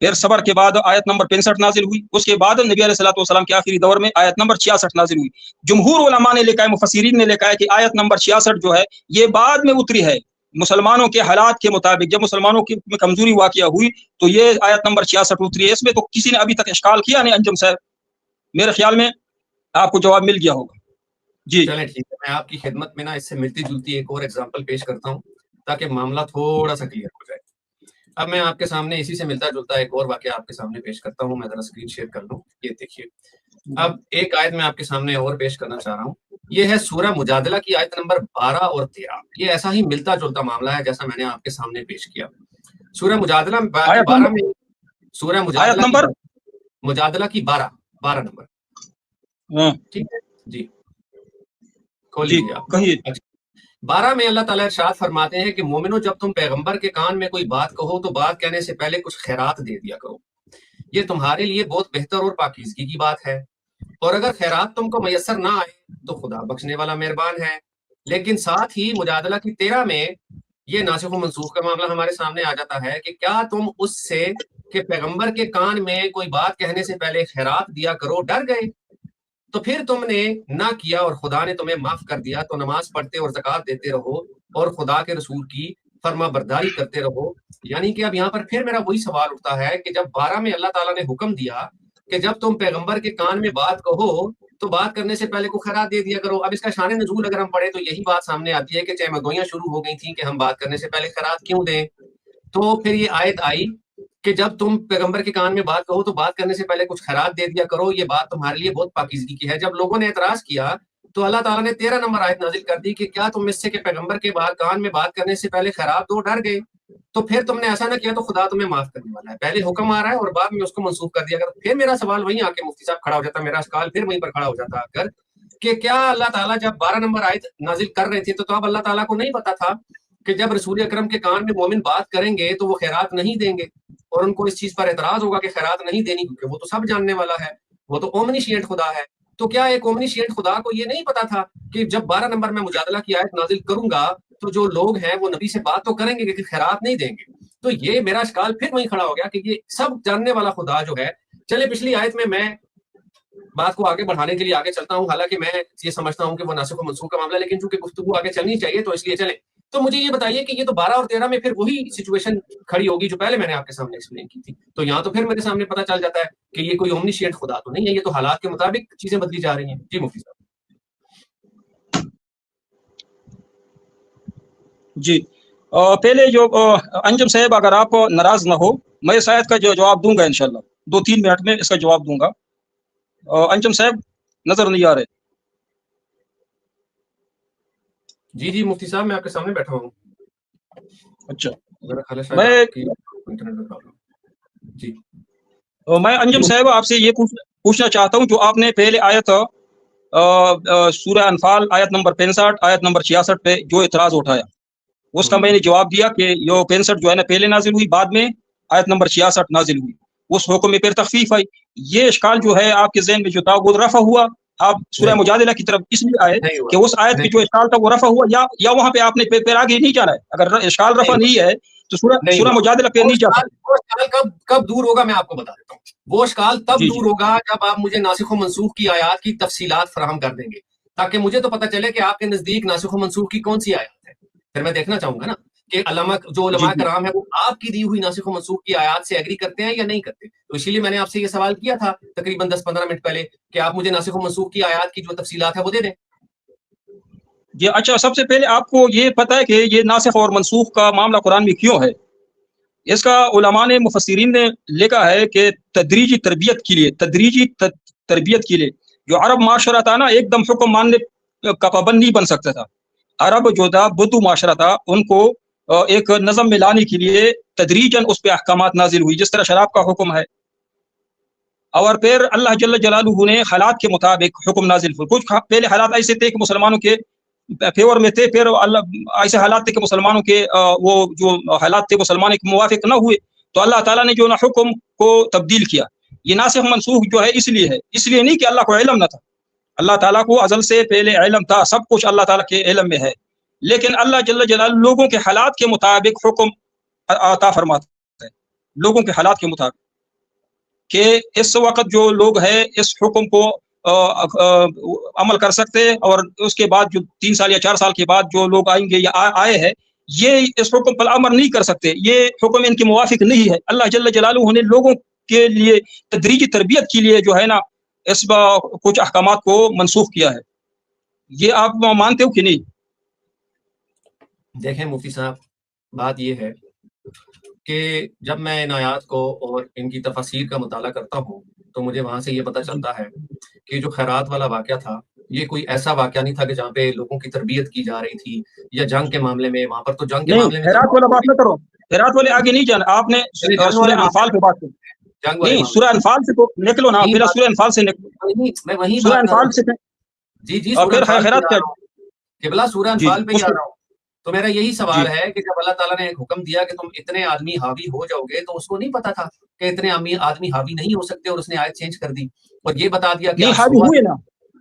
پھر صبر کے بعد آیت نمبر 65 نازل ہوئی، اس کے بعد نبی علیہ الصلوۃ والسلام کے آخری دور میں آیت نمبر 66 نازل ہوئی. جمہور علماء نے لکھا ہے، مفسرین نے لکھا ہے کہ آیت نمبر 66 جو ہے یہ بعد میں اتری ہے مسلمانوں کے حالات کے مطابق. جب مسلمانوں کی کمزوری واقعہ ہوئی تو یہ آیت نمبر 66 اتری ہے. اس میں تو کسی نے ابھی تک اشکال کیا نہیں انجم صاحب، میرے خیال میں آپ کو جواب مل گیا ہوگا. جی چلیں ٹھیک ہے، میں آپ کی خدمت میں نا اس سے ملتی جلتی ایک اور ایگزامپل پیش کرتا ہوں تاکہ معاملہ تھوڑا سا کلیئر ہو جائے. اب میں آپ کے سامنے اسی سے ملتا جلتا ایک اور واقعہ آپ کے سامنے پیش کرتا ہوں. میں ذرا اسکرین شیئر کر لوں. یہ دیکھیے، اب ایک آیت میں آپ کے سامنے اور پیش کرنا چاہ رہا ہوں. یہ ہے سورہ مجادلہ کی آیت نمبر 12 اور 13. یہ ایسا ہی ملتا جلتا معاملہ ہے جیسا میں نے آپ کے سامنے پیش کیا. سورہ مجادلہ 12 میں، سورہ مجادلہ کی 12 نمبر، ٹھیک ہے جی، کھول لیجیے آپ. 12 میں اللہ تعالیٰ ارشاد فرماتے ہیں کہ مومنو، جب تم پیغمبر کے کان میں کوئی بات کہو تو بات کہنے سے پہلے کچھ خیرات دے دیا کرو، یہ تمہارے لیے بہت بہتر اور پاکیزگی کی بات ہے. اور اگر خیرات تم کو میسر نہ آئے تو خدا بخشنے والا مہربان ہے. لیکن ساتھ ہی مجادلہ کی 13 میں یہ ناسخ و منسوخ کا معاملہ ہمارے سامنے آ جاتا ہے کہ کیا تم اس سے کہ پیغمبر کے کان میں کوئی بات کہنے سے پہلے خیرات دیا کرو ڈر گئے؟ تو پھر تم نے نہ کیا اور خدا نے تمہیں معاف کر دیا، تو نماز پڑھتے اور زکوٰۃ دیتے رہو اور خدا کے رسول کی فرما برداری کرتے رہو. یعنی کہ اب یہاں پر پھر میرا وہی سوال اٹھتا ہے کہ جب 12 میں اللہ تعالیٰ نے حکم دیا کہ جب تم پیغمبر کے کان میں بات کہو تو بات کرنے سے پہلے کو خیرات دے دیا کرو. اب اس کا شان نزول اگر ہم پڑھیں تو یہی بات سامنے آتی ہے کہ چہمگوئیاں شروع ہو گئی تھیں کہ ہم بات کرنے سے پہلے خیرات کیوں دیں. تو پھر یہ آیت آئی کہ جب تم پیغمبر کے کان میں بات کہو تو بات کرنے سے پہلے کچھ خیرات دے دیا کرو، یہ بات تمہارے لیے بہت پاکیزگی کی ہے. جب لوگوں نے اعتراض کیا تو اللہ تعالیٰ نے 13 نمبر آیت نازل کر دی کہ کیا تم اس سے کہ پیغمبر کے کان میں بات کرنے سے پہلے خیرات دو ڈر گئے؟ تو پھر تم نے ایسا نہ کیا تو خدا تمہیں معاف کرنے والا ہے. پہلے حکم آ رہا ہے اور بعد میں اس کو منسوخ کر دیا کر. پھر میرا سوال وہیں آ کے مفتی صاحب کھڑا ہو جاتا ہے، میرا سوال پھر وہیں پر کھڑا ہو جاتا آ کر کہ کیا اللہ تعالیٰ جب 12 نمبر آیت نازل کر رہے تھے تو اب اللہ تعالیٰ کو نہیں پتا تھا کہ جب رسول اکرم کے کان میں مومن بات کریں گے تو وہ خیرات نہیں دیں گے اور ان کو اس چیز پر اعتراض ہوگا کہ خیرات نہیں دینی، کیونکہ وہ تو سب جاننے والا ہے، وہ تو اومنیشینٹ خدا ہے. تو کیا ایک اومنیشینٹ خدا کو یہ نہیں پتا تھا کہ جب 12 نمبر میں مجادلہ کی آیت نازل کروں گا تو جو لوگ ہیں وہ نبی سے بات تو کریں گے لیکن خیرات نہیں دیں گے؟ تو یہ میرا اشکال پھر وہیں کھڑا ہو گیا کہ یہ سب جاننے والا خدا جو ہے. چلے پچھلی آیت میں بات کو آگے بڑھانے کے لیے آگے چلتا ہوں، حالانکہ میں یہ سمجھتا ہوں کہ وہ ناسخ و منسوخ کا معاملہ، لیکن چونکہ گفتگو آگے چلنی چاہیے تو اس لیے چلیں. تو مجھے یہ بتائیے کہ یہ تو 12 اور 13 میں پھر وہی سچویشن کھڑی ہوگی جو پہلے میں نے آپ کے سامنے ایکسپلین کی تھی. تو یہاں تو پھر میرے سامنے پتہ چل جاتا ہے کہ یہ کوئی اومنیشینٹ خدا تو نہیں ہے، یہ تو حالات کے مطابق چیزیں بدلی جا رہی ہیں. جی مفتی صاحب. جی پہلے جو انجم صاحب، اگر آپ ناراض نہ ہو میں اس آیت کا جو جواب دوں گا انشاءاللہ 2-3 منٹ میں اس کا جواب دوں گا. انجم صاحب نظر نہیں آ رہے؟ جی مفتی صاحب میں آپ کے سامنے بیٹھا ہوں. اچھا میں انجم صاحب آپ سے یہ پوچھنا چاہتا ہوں، جو آپ نے پہلے آیت سورہ انفال آیت نمبر 65 آیت نمبر 66 پہ جو اعتراض اٹھایا اس کا میں نے جواب دیا کہ یہ 65 جو ہے نا پہلے نازل ہوئی، بعد میں آیت نمبر 66 نازل ہوئی، اس حکم میں پھر تخفیف آئی. یہ اشکال جو ہے آپ کے ذہن میں جو تھا وہ رفع ہوا، آپ سورہ مجادلہ کی طرف اس لیے آئے کہ اس آیت کی جو اشکال تھا وہ رفع ہوا، یا وہاں پہ آپ نے پھر آگے نہیں جانا ہے؟ اگر اشکال رفع نہیں ہے تو سورہ مجادلہ پہ نہیں جاتا. وہ اشکال کب دور ہوگا میں آپ کو بتا دیتا ہوں. وہ اشکال تب دور ہوگا جب آپ مجھے ناسخ و منسوخ کی آیات کی تفصیلات فراہم کر دیں گے، تاکہ مجھے تو پتہ چلے کہ آپ کے نزدیک ناسخ و منسوخ کی کون سی آیات ہے. پھر میں دیکھنا چاہوں گا نا کہ علماء کرام ہے وہ آپ کی دی ہوئی ناسخ و منسوخ کی آیات سے ایگری کرتے ہیں یا نہیں کرتے. تو اسی لیے میں نے آپ سے یہ سوال کیا تھا تقریباً 10-15 منٹ پہلے کہ آپ مجھے ناسخ و منسوخ کی آیات کی جو تفصیلات ہے وہ دے دیں. جی اچھا، سب سے پہلے آپ کو یہ پتہ ہے کہ یہ ناسخ اور منسوخ کا معاملہ قرآن میں کیوں ہے؟ اس کا علماء نے مفسرین نے لکھا ہے کہ تدریجی تربیت کے لیے جو عرب معاشرہ تھا نا ایک دم حکم ماننے کا پابند نہیں بن سکتا تھا. عرب جو تھا بدو معاشرہ تھا، ان کو ایک نظم میں لانے کے لیے تدریجاً اس پہ احکامات نازل ہوئی، جس طرح شراب کا حکم ہے، اور پھر اللہ جل جلالہ نے حالات کے مطابق حکم نازل ہوئے۔ کچھ پہلے حالات ایسے تھے کہ مسلمانوں کے فیور میں تھے، پھر اللہ ایسے حالات تھے کہ مسلمانوں کے وہ جو حالات تھے مسلمانوں کے موافق نہ ہوئے، تو اللہ تعالیٰ نے جو نا حکم کو تبدیل کیا۔ یہ ناسخ منسوخ جو ہے اس لیے ہے، اس لیے نہیں کہ اللہ کو علم نہ تھا، اللہ تعالیٰ کو ازل سے پہلے علم تھا، سب کچھ اللہ تعالیٰ کے علم میں ہے، لیکن اللہ جل جلالہ لوگوں کے حالات کے مطابق حکم عطا فرماتا ہے، لوگوں کے حالات کے مطابق، کہ اس وقت جو لوگ ہیں اس حکم کو عمل کر سکتے، اور اس کے بعد جو 3 سال یا 4 سال کے بعد جو لوگ آئیں گے یا آئے ہیں، یہ اس حکم پر عمل نہیں کر سکتے، یہ حکم ان کے موافق نہیں ہے۔ اللہ جل جلالہ نے لوگوں کے لیے تدریجی تربیت کے لیے جو ہے نا اس کچھ احکامات کو منسوخ کیا ہے۔ یہ آپ مانتے ہو کہ نہیں؟ دیکھیں مفتی صاحب، بات یہ ہے کہ جب میں ان آیات کو اور ان کی تفاسیر کا مطالعہ کرتا ہوں تو مجھے وہاں سے یہ پتہ چلتا ہے کہ جو خیرات والا واقعہ تھا یہ کوئی ایسا واقعہ نہیں تھا کہ جہاں پہ لوگوں کی تربیت کی جا رہی تھی یا جنگ کے معاملے میں، وہاں پر تو جنگ کے نہیں، معاملے میں خیرات والا بات نہ کرو، خیرات والے آگے نہیں جانا، آپ نے سورہ انفال پہ بات کی، جنگ والے نہیں معاملے سورہ انفال سے تو نکلو نا، پھر سورہ انفال سے نکلو، میں وہیں سورہ بات کر رہا انفال سے، ہوں۔ جی اور سورہ پھر انفال پہ خیرات جا کیا؟ رہا ہوں، قبلہ سورہ جی انفال پہ ہی اس آ کو، رہا ہوں۔ تو میرا یہی جی سوال ہے کہ جب اللہ تعالیٰ نے ایک حکم دیا کہ تم اتنے آدمی حاوی ہو جاؤ گے، تو اس کو نہیں پتا تھا کہ اتنے آدمی حاوی نہیں ہو سکتے، اور اس نے آیت چینج کر دی اور یہ بتا دیا کہ نہیں آپ حاوی ہوئے نا،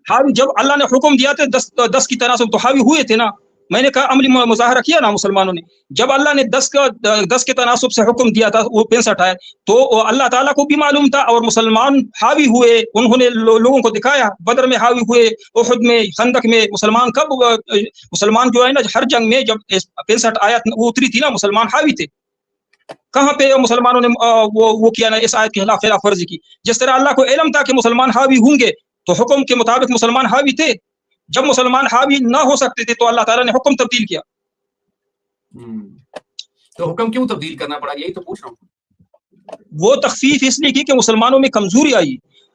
حاوی جب اللہ نے حکم دیا تھا 10 کی تناسب تو حاوی ہوئے تھے نا، میں نے کہا عملی مظاہرہ کیا نا مسلمانوں نے، جب اللہ نے 10 کے تناسب سے حکم دیا تھا، وہ 65 آئے، تو اللہ تعالیٰ کو بھی معلوم تھا، اور مسلمان حاوی ہوئے، انہوں نے لوگوں کو دکھایا، بدر میں حاوی ہوئے، احد میں، خندق میں، مسلمان جو ہے نا ہر جنگ میں جب 65 آیت وہ اتری تھی نا، مسلمان حاوی تھے۔ کہاں پہ مسلمانوں نے وہ کیا نا اس آیت کے خلاف ورزی کی؟ جس طرح اللہ کو علم تھا کہ مسلمان حاوی ہوں گے، تو حکم کے مطابق مسلمان حاوی تھے، جب مسلمان حاوی نہ ہو سکتے تھے تو اللہ تعالیٰ نے حکم تبدیل کیا۔ تو حکم کیوں تبدیل کرنا پڑا، یہی تو پوچھ رہا ہوں۔ وہ تخفیف اس لیے کی کہ مسلمانوں میں کمزوری آئی۔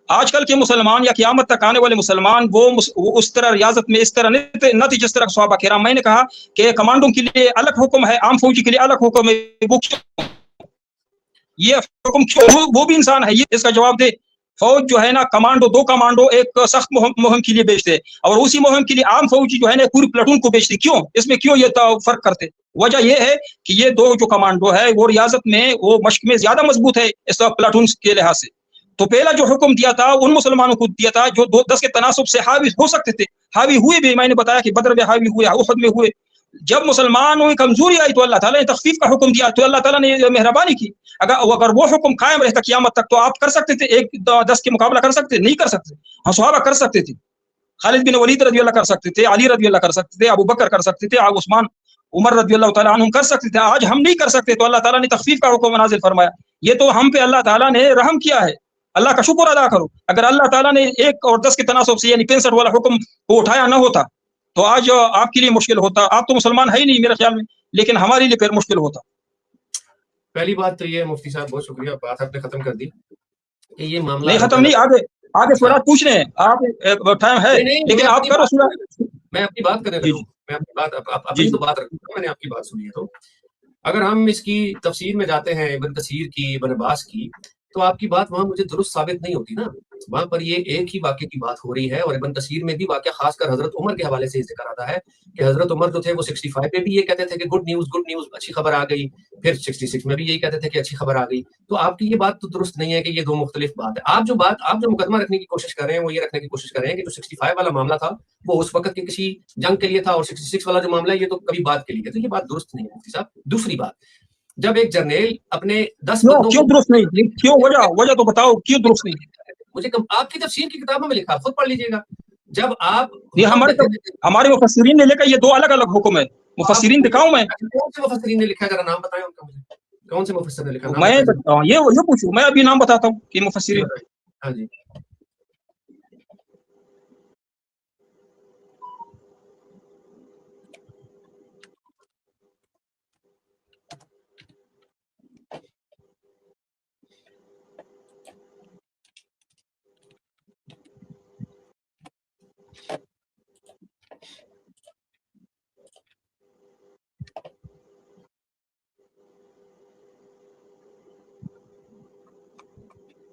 آج کل کے مسلمان یا قیامت تک آنے والے مسلمان وہ اس طرح ریاضت میں اس طرح نہ تھی جس طرح صحابہ کرام۔ میں نے کہا کہ کمانڈوں کے لیے الگ حکم ہے، عام فوجی کے لیے الگ حکم ہے، وہ کیوں؟ یہ حکم کیوں؟ وہ بھی انسان ہے، یہ اس کا جواب دے۔ فوج جو ہے نا کمانڈو، 2 کمانڈو ایک سخت مہم کے لیے بیچتے، اور اسی مہم کے لیے عام فوجی جو ہے نا پوری پلاٹون کو بیچتے، کیوں؟ اس میں کیوں یہ فرق کرتے؟ وجہ یہ ہے کہ یہ 2 جو کمانڈو ہے وہ ریاضت میں، وہ مشق میں زیادہ مضبوط ہے اس پلاٹون کے لحاظ سے۔ تو پہلا جو حکم دیا تھا ان مسلمانوں کو دیا تھا جو 10 کے تناسب سے حاوی ہو سکتے تھے، حاوی ہوئے بھی، میں نے بتایا کہ بدر میں حاوی ہوئے، احد میں ہوئے۔ جب مسلمانوں کی کمزوری آئی تو اللہ تعالیٰ نے تخفیف کا حکم دیا، تو اللہ تعالیٰ نے مہربانی کی۔ اگر وہ حکم قائم رہتا قیامت تک تو آپ کر سکتے تھے، 10 کے مقابلہ کر سکتے؟ نہیں کر سکتے۔ ہاں صحابہ کر سکتے تھے، خالد بن ولید رضی اللہ کر سکتے تھے، علی رضی اللہ کر سکتے تھے، ابو بکر کر سکتے تھے، عثمان، عمر رضی اللہ تعالیٰ عنہ کر سکتے تھے۔ آج ہم نہیں کر سکتے تو اللہ تعالیٰ نے تخفیف کا حکم نازل فرمایا۔ یہ تو ہم پہ اللہ تعالیٰ نے رحم کیا ہے، اللہ کا شکر ادا کرو۔ اگر اللہ تعالیٰ نے 1 اور 10 کے تناسب سے یعنی 65 والا حکم کو اٹھایا نہ ہوتا تو آج آپ کے لیے مشکل ہوتا۔ آپ تو مسلمان ہے ہی نہیں میرے خیال میں، لیکن ہمارے لیے پھر مشکل ہوتا۔ پہلی بات تو یہ مفتی صاحب بہت شکریہ، بات آپ نے ختم کر دی کہ یہ معاملہ نہیں ختم نہیں، آگے سوالات پوچھ رہے ہیں آپ، ٹائم ہے لیکن آپ کرو۔ میں اپنی بات کرنے لگا ہوں، میں اپنی بات اپنی تو بات رکھوں گا، میں نے آپ کی بات سنی ہے۔ تو اگر ہم اس کی تفسیر میں جاتے ہیں ابن کثیر کی، ابن عباس کی، تو آپ کی بات وہاں مجھے درست ثابت نہیں ہوتی نا۔ وہاں پر یہ ایک ہی واقعے کی بات ہو رہی ہے، اور ابن کثیر میں بھی واقعہ خاص کر حضرت عمر کے حوالے سے یہ ذکر آتا ہے کہ حضرت عمر جو تھے وہ 65 پہ بھی یہ کہتے تھے کہ گڈ نیوز، اچھی خبر آ گئی، پھر 66 میں بھی یہی کہتے تھے کہ اچھی خبر آ گئی۔ تو آپ کی یہ بات تو درست نہیں ہے کہ یہ 2 مختلف بات ہے۔ آپ جو مقدمہ رکھنے کی کوشش کر رہے ہیں وہ یہ رکھنے کی کوشش کر رہے ہیں کہ جو 65 والا معاملہ تھا وہ اس وقت کے کسی جنگ کے لیے تھا، اور 66 والا جو معاملہ ہے یہ تو کبھی بات کے لیے، تو یہ بات درست نہیں ہے مفتی صاحب۔ دوسری بات، جب ایک جرنیل اپنے 10 بندوں کیوں درست نہیں؟ کیوں؟ وجہ تو بتاؤ کیوں درست نہیں؟ مجھے آپ کی تفسیر کی کتابوں میں لکھا، خود پڑھ لیجیے گا۔ جب آپ ہمارے مفسرین نے لکھا، یہ 2 الگ الگ حکم ہے۔ مفسرین دکھاؤں میں؟ کون سے مفسرین نے لکھا، ذرا نام بتائیں ان کا مجھے، کون سے مفسر نے لکھا؟ میں یہ پوچھوں، میں ابھی نام بتاتا ہوں کہ مفسرین۔ ہاں جی۔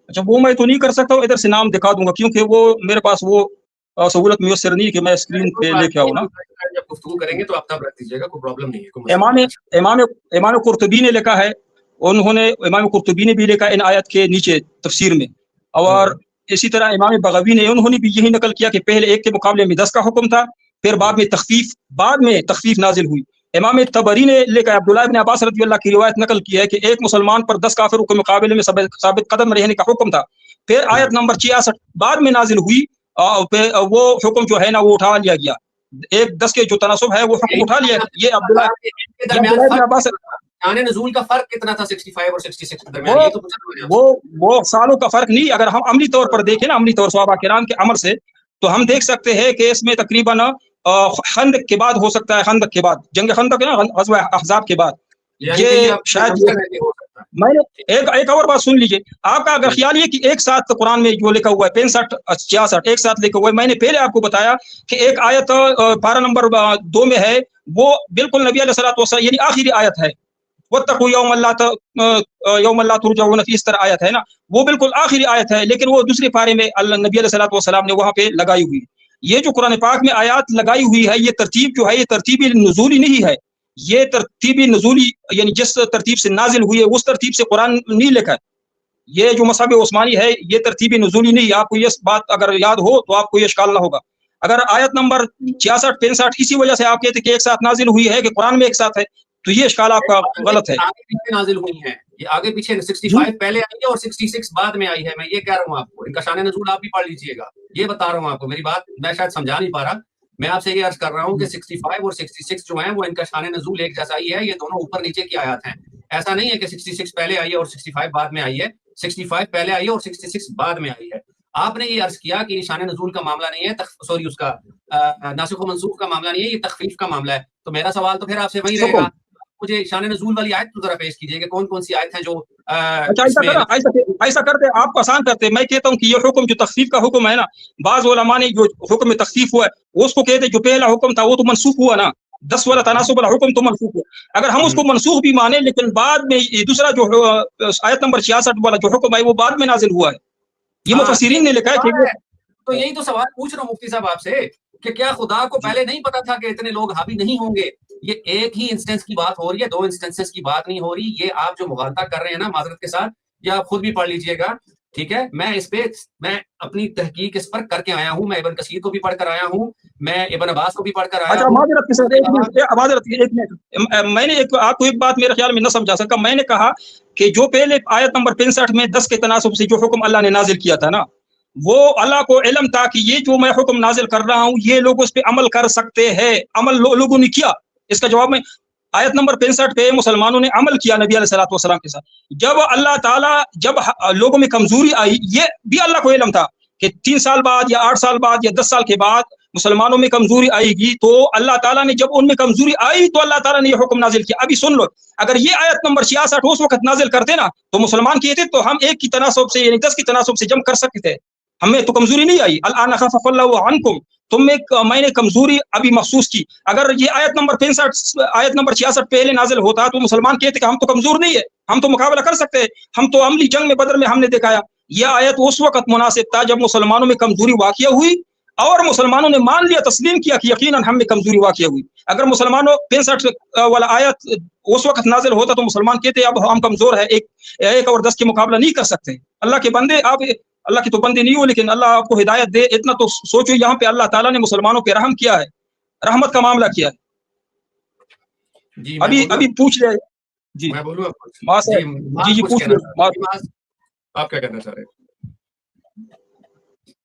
اچھا وہ میں تو نہیں کر سکتا ہوں, ادھر سے نام دکھا دوں گا کیونکہ وہ میرے پاس وہ سہولت میسر نہیں کہ میں اسکرین پہ لے کے آؤں نا. جب گفتگو کریں گے تو آپ تب رکھ دیجیے گا, کوئی پرابلم نہیں ہے, کوئی مسئلہ امام نہیں ہے. امام امام قرطبی نے لکھا ہے, انہوں نے امام قرطبی نے بھی لکھا ان آیت کے نیچے تفسیر میں, اور اسی طرح امام بغوی نے انہوں نے بھی یہی نقل کیا کہ پہلے ایک کے مقابلے میں 10 کا حکم تھا, پھر بعد میں تخفیف نازل ہوئی. امام تبری نے لکھا, عبداللہ ابن عباس رضی اللہ کی روایت نقل کی ہے کہ ایک مسلمان پر 10 کافروں کے مقابلے میں ثابت قدم رہنے کا حکم تھا. پھر آیت نمبر 66 بعد میں نازل ہوئی, وہ حکم جو ہے نا وہ اٹھا لیا گیا, 1-10 کے جو تناسب ہے وہ حکم اٹھا لیا. یہ عبداللہ ابن عباس شان نزول کا فرق کتنا تھا 65 اور 66 کے درمیان, یہ تو پوچھا تھا. وہ سالوں کا فرق نہیں, اگر ہم عملی طور پر دیکھیں نا, عملی طور صحابہ کرام کے عمل سے, تو ہم دیکھ سکتے ہیں کہ اس میں تقریباً خندق کے بعد ہو سکتا ہے, خندق کے بعد, جنگ خندق ہے نا, غزوہ احزاب کے بعد, یہ شاید میں نے ایک اور بات سن لیجئے. آپ کا اگر خیال یہ کہ ایک ساتھ قرآن میں جو لکھا ہوا ہے 65-66 ایک ساتھ لکھا ہوا ہے, میں نے پہلے آپ کو بتایا کہ ایک آیت پارہ نمبر 2 میں ہے, وہ بالکل نبی علیہ الصلوۃ والسلام یعنی آخری آیت ہے, وَاتَّقُوا يَوْمَ لَا تُرْجَعُونَ فِيهِ, اس طرح آیت ہے نا, وہ بالکل آخری آیت ہے, لیکن وہ دوسرے پارے میں نبی علیہ الصلوۃ والسلام نے وہاں پہ لگائی ہوئی. یہ جو قرآن پاک میں آیات لگائی ہوئی ہے, یہ ترتیب جو ہے یہ ترتیبی نزولی نہیں ہے, یہ ترتیبی نزولی یعنی جس ترتیب سے نازل ہوئی ہے اس ترتیب سے قرآن نہیں لکھا ہے. یہ جو مصحف عثمانی ہے یہ ترتیبی نزولی نہیں. آپ کو یہ بات اگر یاد ہو تو آپ کو یہ اشکال نہ ہوگا. اگر آیت نمبر 66-65 اسی وجہ سے آپ کہتے کہ ایک ساتھ نازل ہوئی ہے کہ قرآن میں ایک ساتھ ہے, تو یہ اشکال آپ کا غلط ہے. آگے پیچھے نازل ہوئی ہیں, یہ آگے پیچھے 65 پہلے آئی ہے اور 66 بعد میں آئی ہے. میں یہ کہہ رہا ہوں آپ کو, ان کا شان نزول آپ بھی پڑھ لیجئے گا, یہ بتا رہا ہوں آپ کو. میری بات میں شاید سمجھا نہیں پا رہا, میں آپ سے یہ عرض کر رہا ہوں کہ 65 اور 66 جو ہیں وہ ان کا شان نزول ایک جیسا ہی ہے, یہ دونوں اوپر نیچے کی آیات ہیں. ایسا نہیں ہے کہ 66 پہلے آئی ہے اور 65 بعد میں آئی ہے, 65 پہلے آئی ہے اور 66 بعد میں آئی ہے. آپ نے یہ عرض کیا کہ یہ شان نزول کا معاملہ نہیں ہے, سوری اس کا ناسخ و منسوخ کا معاملہ نہیں ہے, یہ تخفیف کا معاملہ ہے. تو میرا سوال تو پھر آپ سے وہی رہے گا, مجھے شان نزول والی آیت تو ذرا پیش کیجیے کہ کون کون سی آیت ہیں جو ایسا کرتے, آپ کو آسان کرتے. میں کہتا ہوں کہ یہ حکم جو تخفیف کا حکم ہے نا, بعض علماء نے جو حکم تخفیف ہوا ہے اس کو کہتے جو پہلا حکم تھا وہ تو منسوخ ہوا نا, 10 والا تناسب والا حکم تو منسوخ ہوا. اگر ہم اس کو منسوخ بھی مانے, لیکن بعد میں دوسرا جو آیت نمبر 66 والا جو حکم ہے وہ بعد میں نازل ہوا ہے, یہ مفسرین نے لکھا ہے. تو یہی تو سوال پوچھ رہا ہوں مفتی صاحب آپ سے کہ کیا خدا کو پہلے نہیں پتا تھا کہ اتنے لوگ حاوی نہیں ہوں گے؟ یہ ایک ہی انسٹنس کی بات ہو رہی ہے, 2 انسٹنسز کی بات نہیں ہو رہی. یہ آپ جو مغالطہ کر رہے ہیں نا, معذرت کے ساتھ, یہ آپ خود بھی پڑھ لیجئے گا, ٹھیک ہے. میں اس پہ میں اپنی تحقیق اس پر کر کے آیا ہوں, میں ابن کثیر کو بھی پڑھ کر آیا ہوں, میں ابن عباس کو بھی پڑھ کر آیا ہوں. معذرت کے ساتھ ایک منٹ, میں نے آپ کو ایک بات میرے خیال میں نہ سمجھا سکا. میں نے کہا کہ جو پہلے آیت نمبر 65 میں 10 کے تناسب سے جو حکم اللہ نے نازل کیا تھا نا, وہ اللہ کو علم تھا کہ یہ جو میں حکم نازل کر رہا ہوں یہ لوگ اس پہ عمل کر سکتے ہیں. عمل لوگوں نے کیا. اس کا جواب میں آیت نمبر 65 پہ مسلمانوں نے عمل کیا نبی علیہ الصلوۃ والسلام کے ساتھ. جب اللہ تعالیٰ جب لوگوں میں کمزوری آئی, یہ بھی اللہ کو علم تھا کہ 3 سال بعد یا 8 سال بعد یا 10 سال کے بعد مسلمانوں میں کمزوری آئے گی. تو اللہ تعالیٰ نے جب ان میں کمزوری آئی تو اللہ تعالیٰ نے یہ حکم نازل کیا. ابھی سن لو, اگر یہ آیت نمبر 66 اس وقت نازل کرتے نا تو مسلمان کہتے تو ہم ایک کی تناسب سے یعنی 10 کی تناسب سے جمع کر سکتے, ہمیں تو کمزوری نہیں آئی. الان خفف اللہ عنکم, تم میں نے کمزوری ابھی محسوس کی. اگر یہ آیت نمبر 66 پہلے نازل ہوتا تو مسلمان کہتے کہ ہم تو کمزور نہیں ہے, ہم تو مقابلہ کر سکتے ہیں, ہم تو عملی جنگ میں بدر میں ہم نے دکھایا. یہ آیت اس وقت مناسب تھا جب مسلمانوں میں کمزوری واقع ہوئی اور مسلمانوں نے مان لیا, تسلیم کیا کہ یقیناً ہم میں کمزوری واقع ہوئی. اگر مسلمانوں 65 والا آیت اس وقت نازل ہوتا تو مسلمان کہتے اب ہم کمزور ہے, ایک اور 10 کے مقابلہ نہیں کر سکتے. اللہ کے بندے, آپ اللہ کے تو بندے نہیں ہو, لیکن اللہ آپ کو ہدایت دے. اتنا تو سوچو, یہاں پہ اللہ تعالیٰ نے مسلمانوں پہ رحم کیا ہے, رحمت کا معاملہ کیا ہے. ابھی پوچھ لے. جی میں بولوں جی پوچھ لے. آپ کیا کہنا چاہ رہے ہیں؟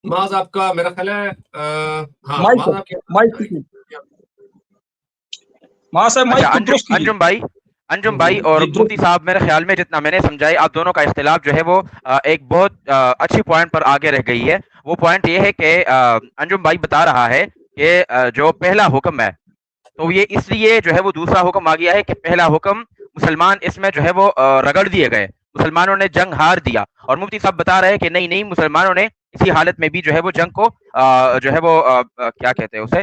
معاذ آپ کا میرا خیال ہے انجم بھائی اور مفتی صاحب, میرے خیال میں جتنا میں نے سمجھائی, آپ دونوں کا اختلاف جو ہے وہ ایک بہت اچھی پوائنٹ پر آگے رہ گئی ہے. وہ پوائنٹ یہ ہے کہ انجم بھائی بتا رہا ہے کہ جو پہلا حکم ہے تو یہ اس لیے جو ہے وہ دوسرا حکم آ گیا ہے کہ پہلا حکم مسلمان اس میں جو ہے وہ رگڑ دیے گئے, مسلمانوں نے جنگ ہار دیا. اور مفتی صاحب بتا رہے ہیں کہ نہیں, مسلمانوں نے اسی حالت میں بھی جو ہے وہ جنگ کو جو ہے وہ کیا کہتے ہیں اسے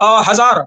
1000,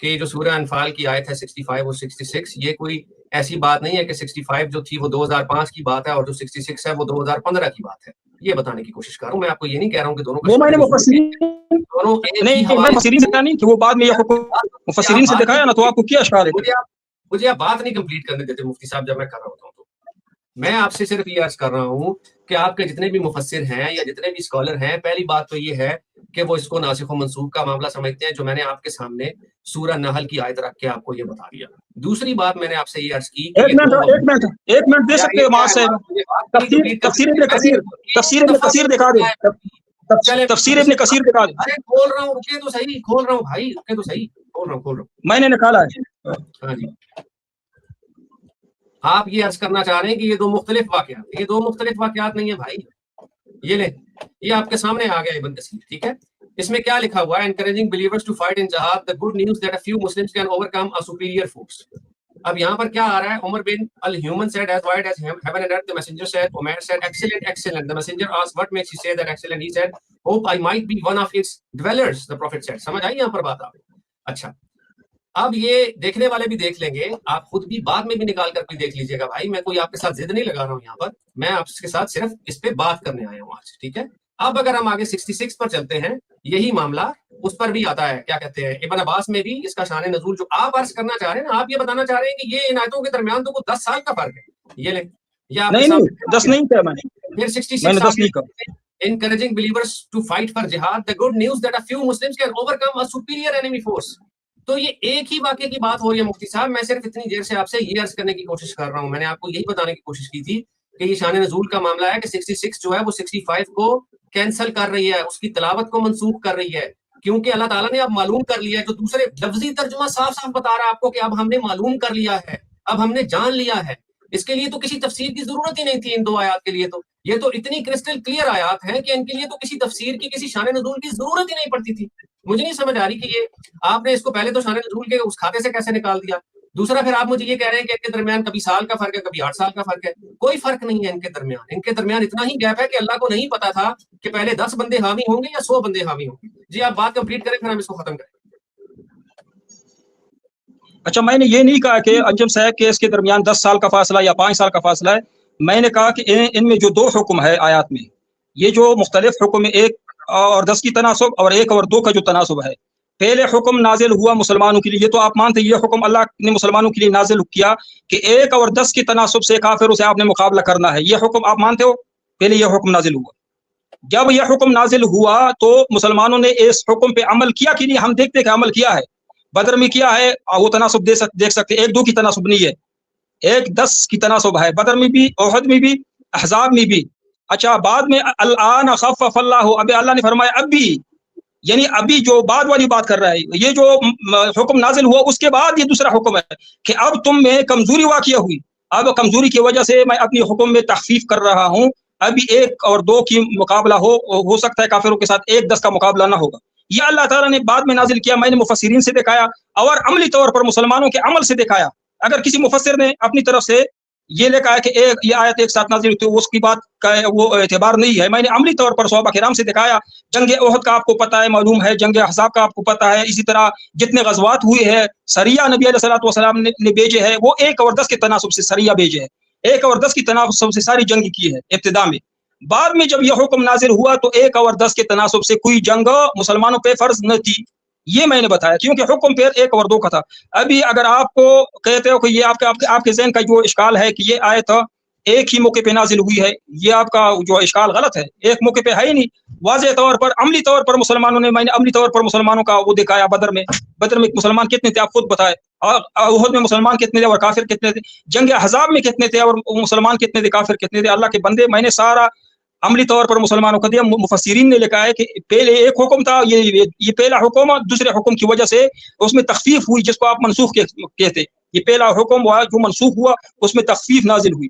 کہ جو سورہ انفال کی آیت ہے 65 اور 66 یہ کوئی ایسی بات نہیں ہے کہ 65 جو تھی وہ 2005 کی بات ہے اور جو 66 ہے وہ 2015 کی بات ہے. یہ بتانے کی کوشش کر رہا ہوں. میں آپ کو یہ نہیں کہہ رہا ہوں کہ دونوں وہ میں نے مفسرین سے دکھا نہیں کہ وہ بعد میں یہ حکم مفسرین سے دکھایا نا, تو آپ کو کیا اشکال ہے؟ مجھے آپ بات نہیں کمپلیٹ کرنے دیتے مفتی صاحب جب میں کر رہا ہوتا ہوں. تو میں آپ سے صرف یہ عرض کر رہا ہوں کہ آپ کے جتنے بھی مفسر ہیں یا جتنے بھی اسکالر ہیں, پہلی بات تو یہ ہے کہ وہ اس کو ناسخ و منسوخ کا معاملہ سمجھتے ہیں, جو میں نے آپ کے سامنے سورہ نحل کی آیت رکھ کے آپ کو یہ بتا دیا. دوسری بات میں نے آپ سے یہ عرض کی, ایک منٹ دے سکتے ہیں وہاں سے تفسیر ابن کثیر دکھا دیں, تفسیر ابن کثیر دکھا دیں. ارے کھول رہا ہوں, رکے تو صحیح, کھول رہا ہوں بھائی, رکے تو صحیح, کھول رہا ہوں. میں نے نکالا ہے. ہاں جی, آپ یہ عرض کرنا چاہ رہے ہیں کہ یہ دو مختلف واقعات, یہ دو مختلف واقعات نہیں ہیں بھائی. یہ لیں, یہ آپ کے سامنے آ گیا ابن کثیر, ٹھیک ہے. اس میں کیا لکھا ہوا ہے, encouraging believers to fight in jihad, the good news that a few Muslims can overcome a superior force. اب یہاں پر کیا آ رہا ہے, عمر بن الہیومن said as wide as heaven and earth, the messenger said, Umar said, excellent, excellent. The messenger asked, what makes you say that excellent? He said, hope I might be one of its dwellers, the prophet said. سمجھ آئی یہاں پر بات آپ؟ اچھا, اب یہ دیکھنے والے بھی دیکھ لیں گے, آپ خود بھی بعد میں بھی نکال کر کے دیکھ لیجیے گا بھائی. میں کوئی آپ کے ساتھ ضد نہیں لگا رہا ہوں یہاں پر, میں آپ کے ساتھ صرف اس پہ بات کرنے آیا ہوں آج, ٹھیک ہے. اب اگر ہم آگے 66 پر چلتے ہیں, یہی معاملہ اس پر بھی آتا ہے. کیا کہتے ہیں, ابن عباس میں بھی اس کا شان نزول جو آپ عرض کرنا چاہ رہے ہیں نا, آپ یہ بتانا چاہ رہے ہیں کہ یہ ان آیتوں کے درمیان تو 10 سال کا فرق ہے. یہ لیں, یہ آپ نہیں 10 نہیں کہا میں نے. پھر 66 encouraging believers to fight for jihad, the good news that a few Muslims can overcome a superior enemy force. تو یہ ایک ہی واقعے کی بات ہو رہی ہے مفتی صاحب. میں صرف اتنی دیر سے آپ سے یہ عرض کرنے کی کوشش کر رہا ہوں, میں نے آپ کو یہی بتانے کی کوشش کی تھی کہ یہ شان نزول کا معاملہ ہے کہ 66 جو ہے وہ 65 کو کینسل کر رہی ہے, اس کی تلاوت کو منسوخ کر رہی ہے, کیونکہ اللہ تعالیٰ نے اب معلوم کر لیا ہے. جو دوسرے لفظی ترجمہ صاف صاف بتا رہا ہے آپ کو کہ اب ہم نے معلوم کر لیا ہے, اب ہم نے جان لیا ہے. اس کے لیے تو کسی تفسیر کی ضرورت ہی نہیں تھی ان دو آیات کے لیے. تو یہ تو اتنی کرسٹل کلیئر آیات ہیں کہ ان کے لیے تو کسی تفسیر کی, کسی شان نزول کی ضرورت ہی نہیں پڑتی تھی. مجھے نہیں سمجھ آ رہی کہ یہ آپ نے اس کو پہلے تو شان نزول کے اس کھاتے سے کیسے نکال دیا. دوسرا پھر آپ مجھے یہ کہہ رہے ہیں کہ ان کے درمیان کبھی سال کا فرق ہے, کبھی 8 سال کا فرق ہے. کوئی فرق نہیں ہے ان کے درمیان. ان کے درمیان اتنا ہی گیپ ہے کہ اللہ کو نہیں پتا تھا کہ پہلے 10 بندے حامی ہوں گے یا 100 بندے حامی ہوں گے. جی آپ بات کمپلیٹ کریں, پھر ہم اس کو ختم کریں. اچھا, میں نے یہ نہیں کہا کہ انجم صاحب کے اس کے درمیان 10 سال کا فاصلہ یا 5 سال کا فاصلہ ہے. میں نے کہا کہ ان میں جو 2 حکم ہے آیات میں, یہ جو مختلف حکم 1 اور 10 کی تناسب اور 1 اور 2 کا جو تناسب ہے. پہلے حکم نازل ہوا مسلمانوں کے لیے, یہ تو آپ مانتے ہیں, یہ حکم اللہ نے مسلمانوں کے لیے نازل کیا کہ 1 اور 10 کی تناسب سے کافروں سے آپ نے مقابلہ کرنا ہے. یہ حکم آپ مانتے ہو؟ پہلے یہ حکم نازل ہوا. جب یہ حکم نازل ہوا تو مسلمانوں نے اس حکم پہ عمل کیا کہ نہیں؟ ہم دیکھتے کہ عمل کیا ہے. بدر میں کیا ہے, وہ تناسب دیکھ سکتے. 1-2 کی تناسب نہیں ہے, 1-10 کی تناسب ہے. بدر میں بھی, احد میں بھی, احزاب میں بھی. اچھا, بعد میں الان خفف اللہ, اب اللہ نے فرمایا اب بھی, یعنی ابھی جو بعد والی بات کر رہا ہے. یہ جو حکم نازل ہوا اس کے بعد یہ دوسرا حکم ہے کہ اب تم میں کمزوری واقع ہوئی, اب کمزوری کی وجہ سے میں اپنی حکم میں تخفیف کر رہا ہوں. ابھی 1 اور 2 کی مقابلہ ہو سکتا ہے کافروں کے ساتھ, 1-10 کا مقابلہ نہ ہوگا. یہ اللہ تعالیٰ نے بعد میں نازل کیا. میں نے مفسرین سے دکھایا اور عملی طور پر مسلمانوں کے عمل سے دکھایا. اگر کسی مفسر نے اپنی طرف سے یہ لکھا ہے کہ یہ آیت ایک ساتھ نازل ہوئی, اس کی بات کا وہ اعتبار نہیں ہے. میں نے عملی طور پر صحابہ کرام سے دکھایا. جنگ احد کا آپ کو پتہ ہے, معلوم ہے. جنگ احزاب کا آپ کو پتہ ہے. اسی طرح جتنے غزوات ہوئے ہیں, سریہ نبی علیہ الصلوۃ والسلام نے بھیجے ہیں, وہ 1 اور 10 کے تناسب سے سریہ بھیجے ہیں. 1 اور 10 کی تناسب سے ساری جنگ کی ہے ابتدا میں. بعد میں جب یہ حکم نازل ہوا تو 1 اور 10 کے تناسب سے کوئی جنگ مسلمانوں پہ فرض نہ تھی. یہ میں نے بتایا کیونکہ حکم پھر 1 اور 2 کا تھا. ابھی اگر آپ کو کہتے ہو کہ یہ آپ کے ذہن کا جو اشکال ہے کہ یہ آیت ایک ہی موقع پہ نازل ہوئی ہے, یہ آپ کا جو اشکال غلط ہے. ایک موقع پہ ہے ہی نہیں. واضح طور پر عملی طور پر مسلمانوں نے, میں نے عملی طور پر مسلمانوں کا وہ دکھایا. بدر میں مسلمان کتنے تھے آپ خود بتائے. احد میں مسلمان کتنے تھے اور کافر کتنے تھے. جنگ احزاب میں کتنے تھے اور مسلمان کتنے تھے, کافر کتنے تھے. اللہ کے بندے, میں نے سارا عملی طور پر مسلمانوں کو دیا. مفسرین نے لکھا ہے کہ پہلے ایک حکم تھا, یہ پہلا حکم, دوسرے حکم کی وجہ سے اس میں تخفیف ہوئی, جس کو آپ منسوخ کہتے. یہ پہلا حکم ہوا جو منسوخ ہوا, اس میں تخفیف نازل ہوئی.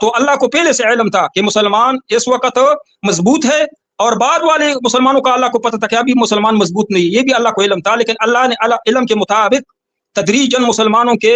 تو اللہ کو پہلے سے علم تھا کہ مسلمان اس وقت مضبوط ہے, اور بعد والے مسلمانوں کا اللہ کو پتہ تھا کہ ابھی مسلمان مضبوط نہیں. یہ بھی اللہ کو علم تھا, لیکن اللہ نے علم کے مطابق تدریجاً مسلمانوں کے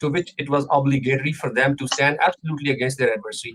to which it was obligatory for them to stand absolutely against their adversary।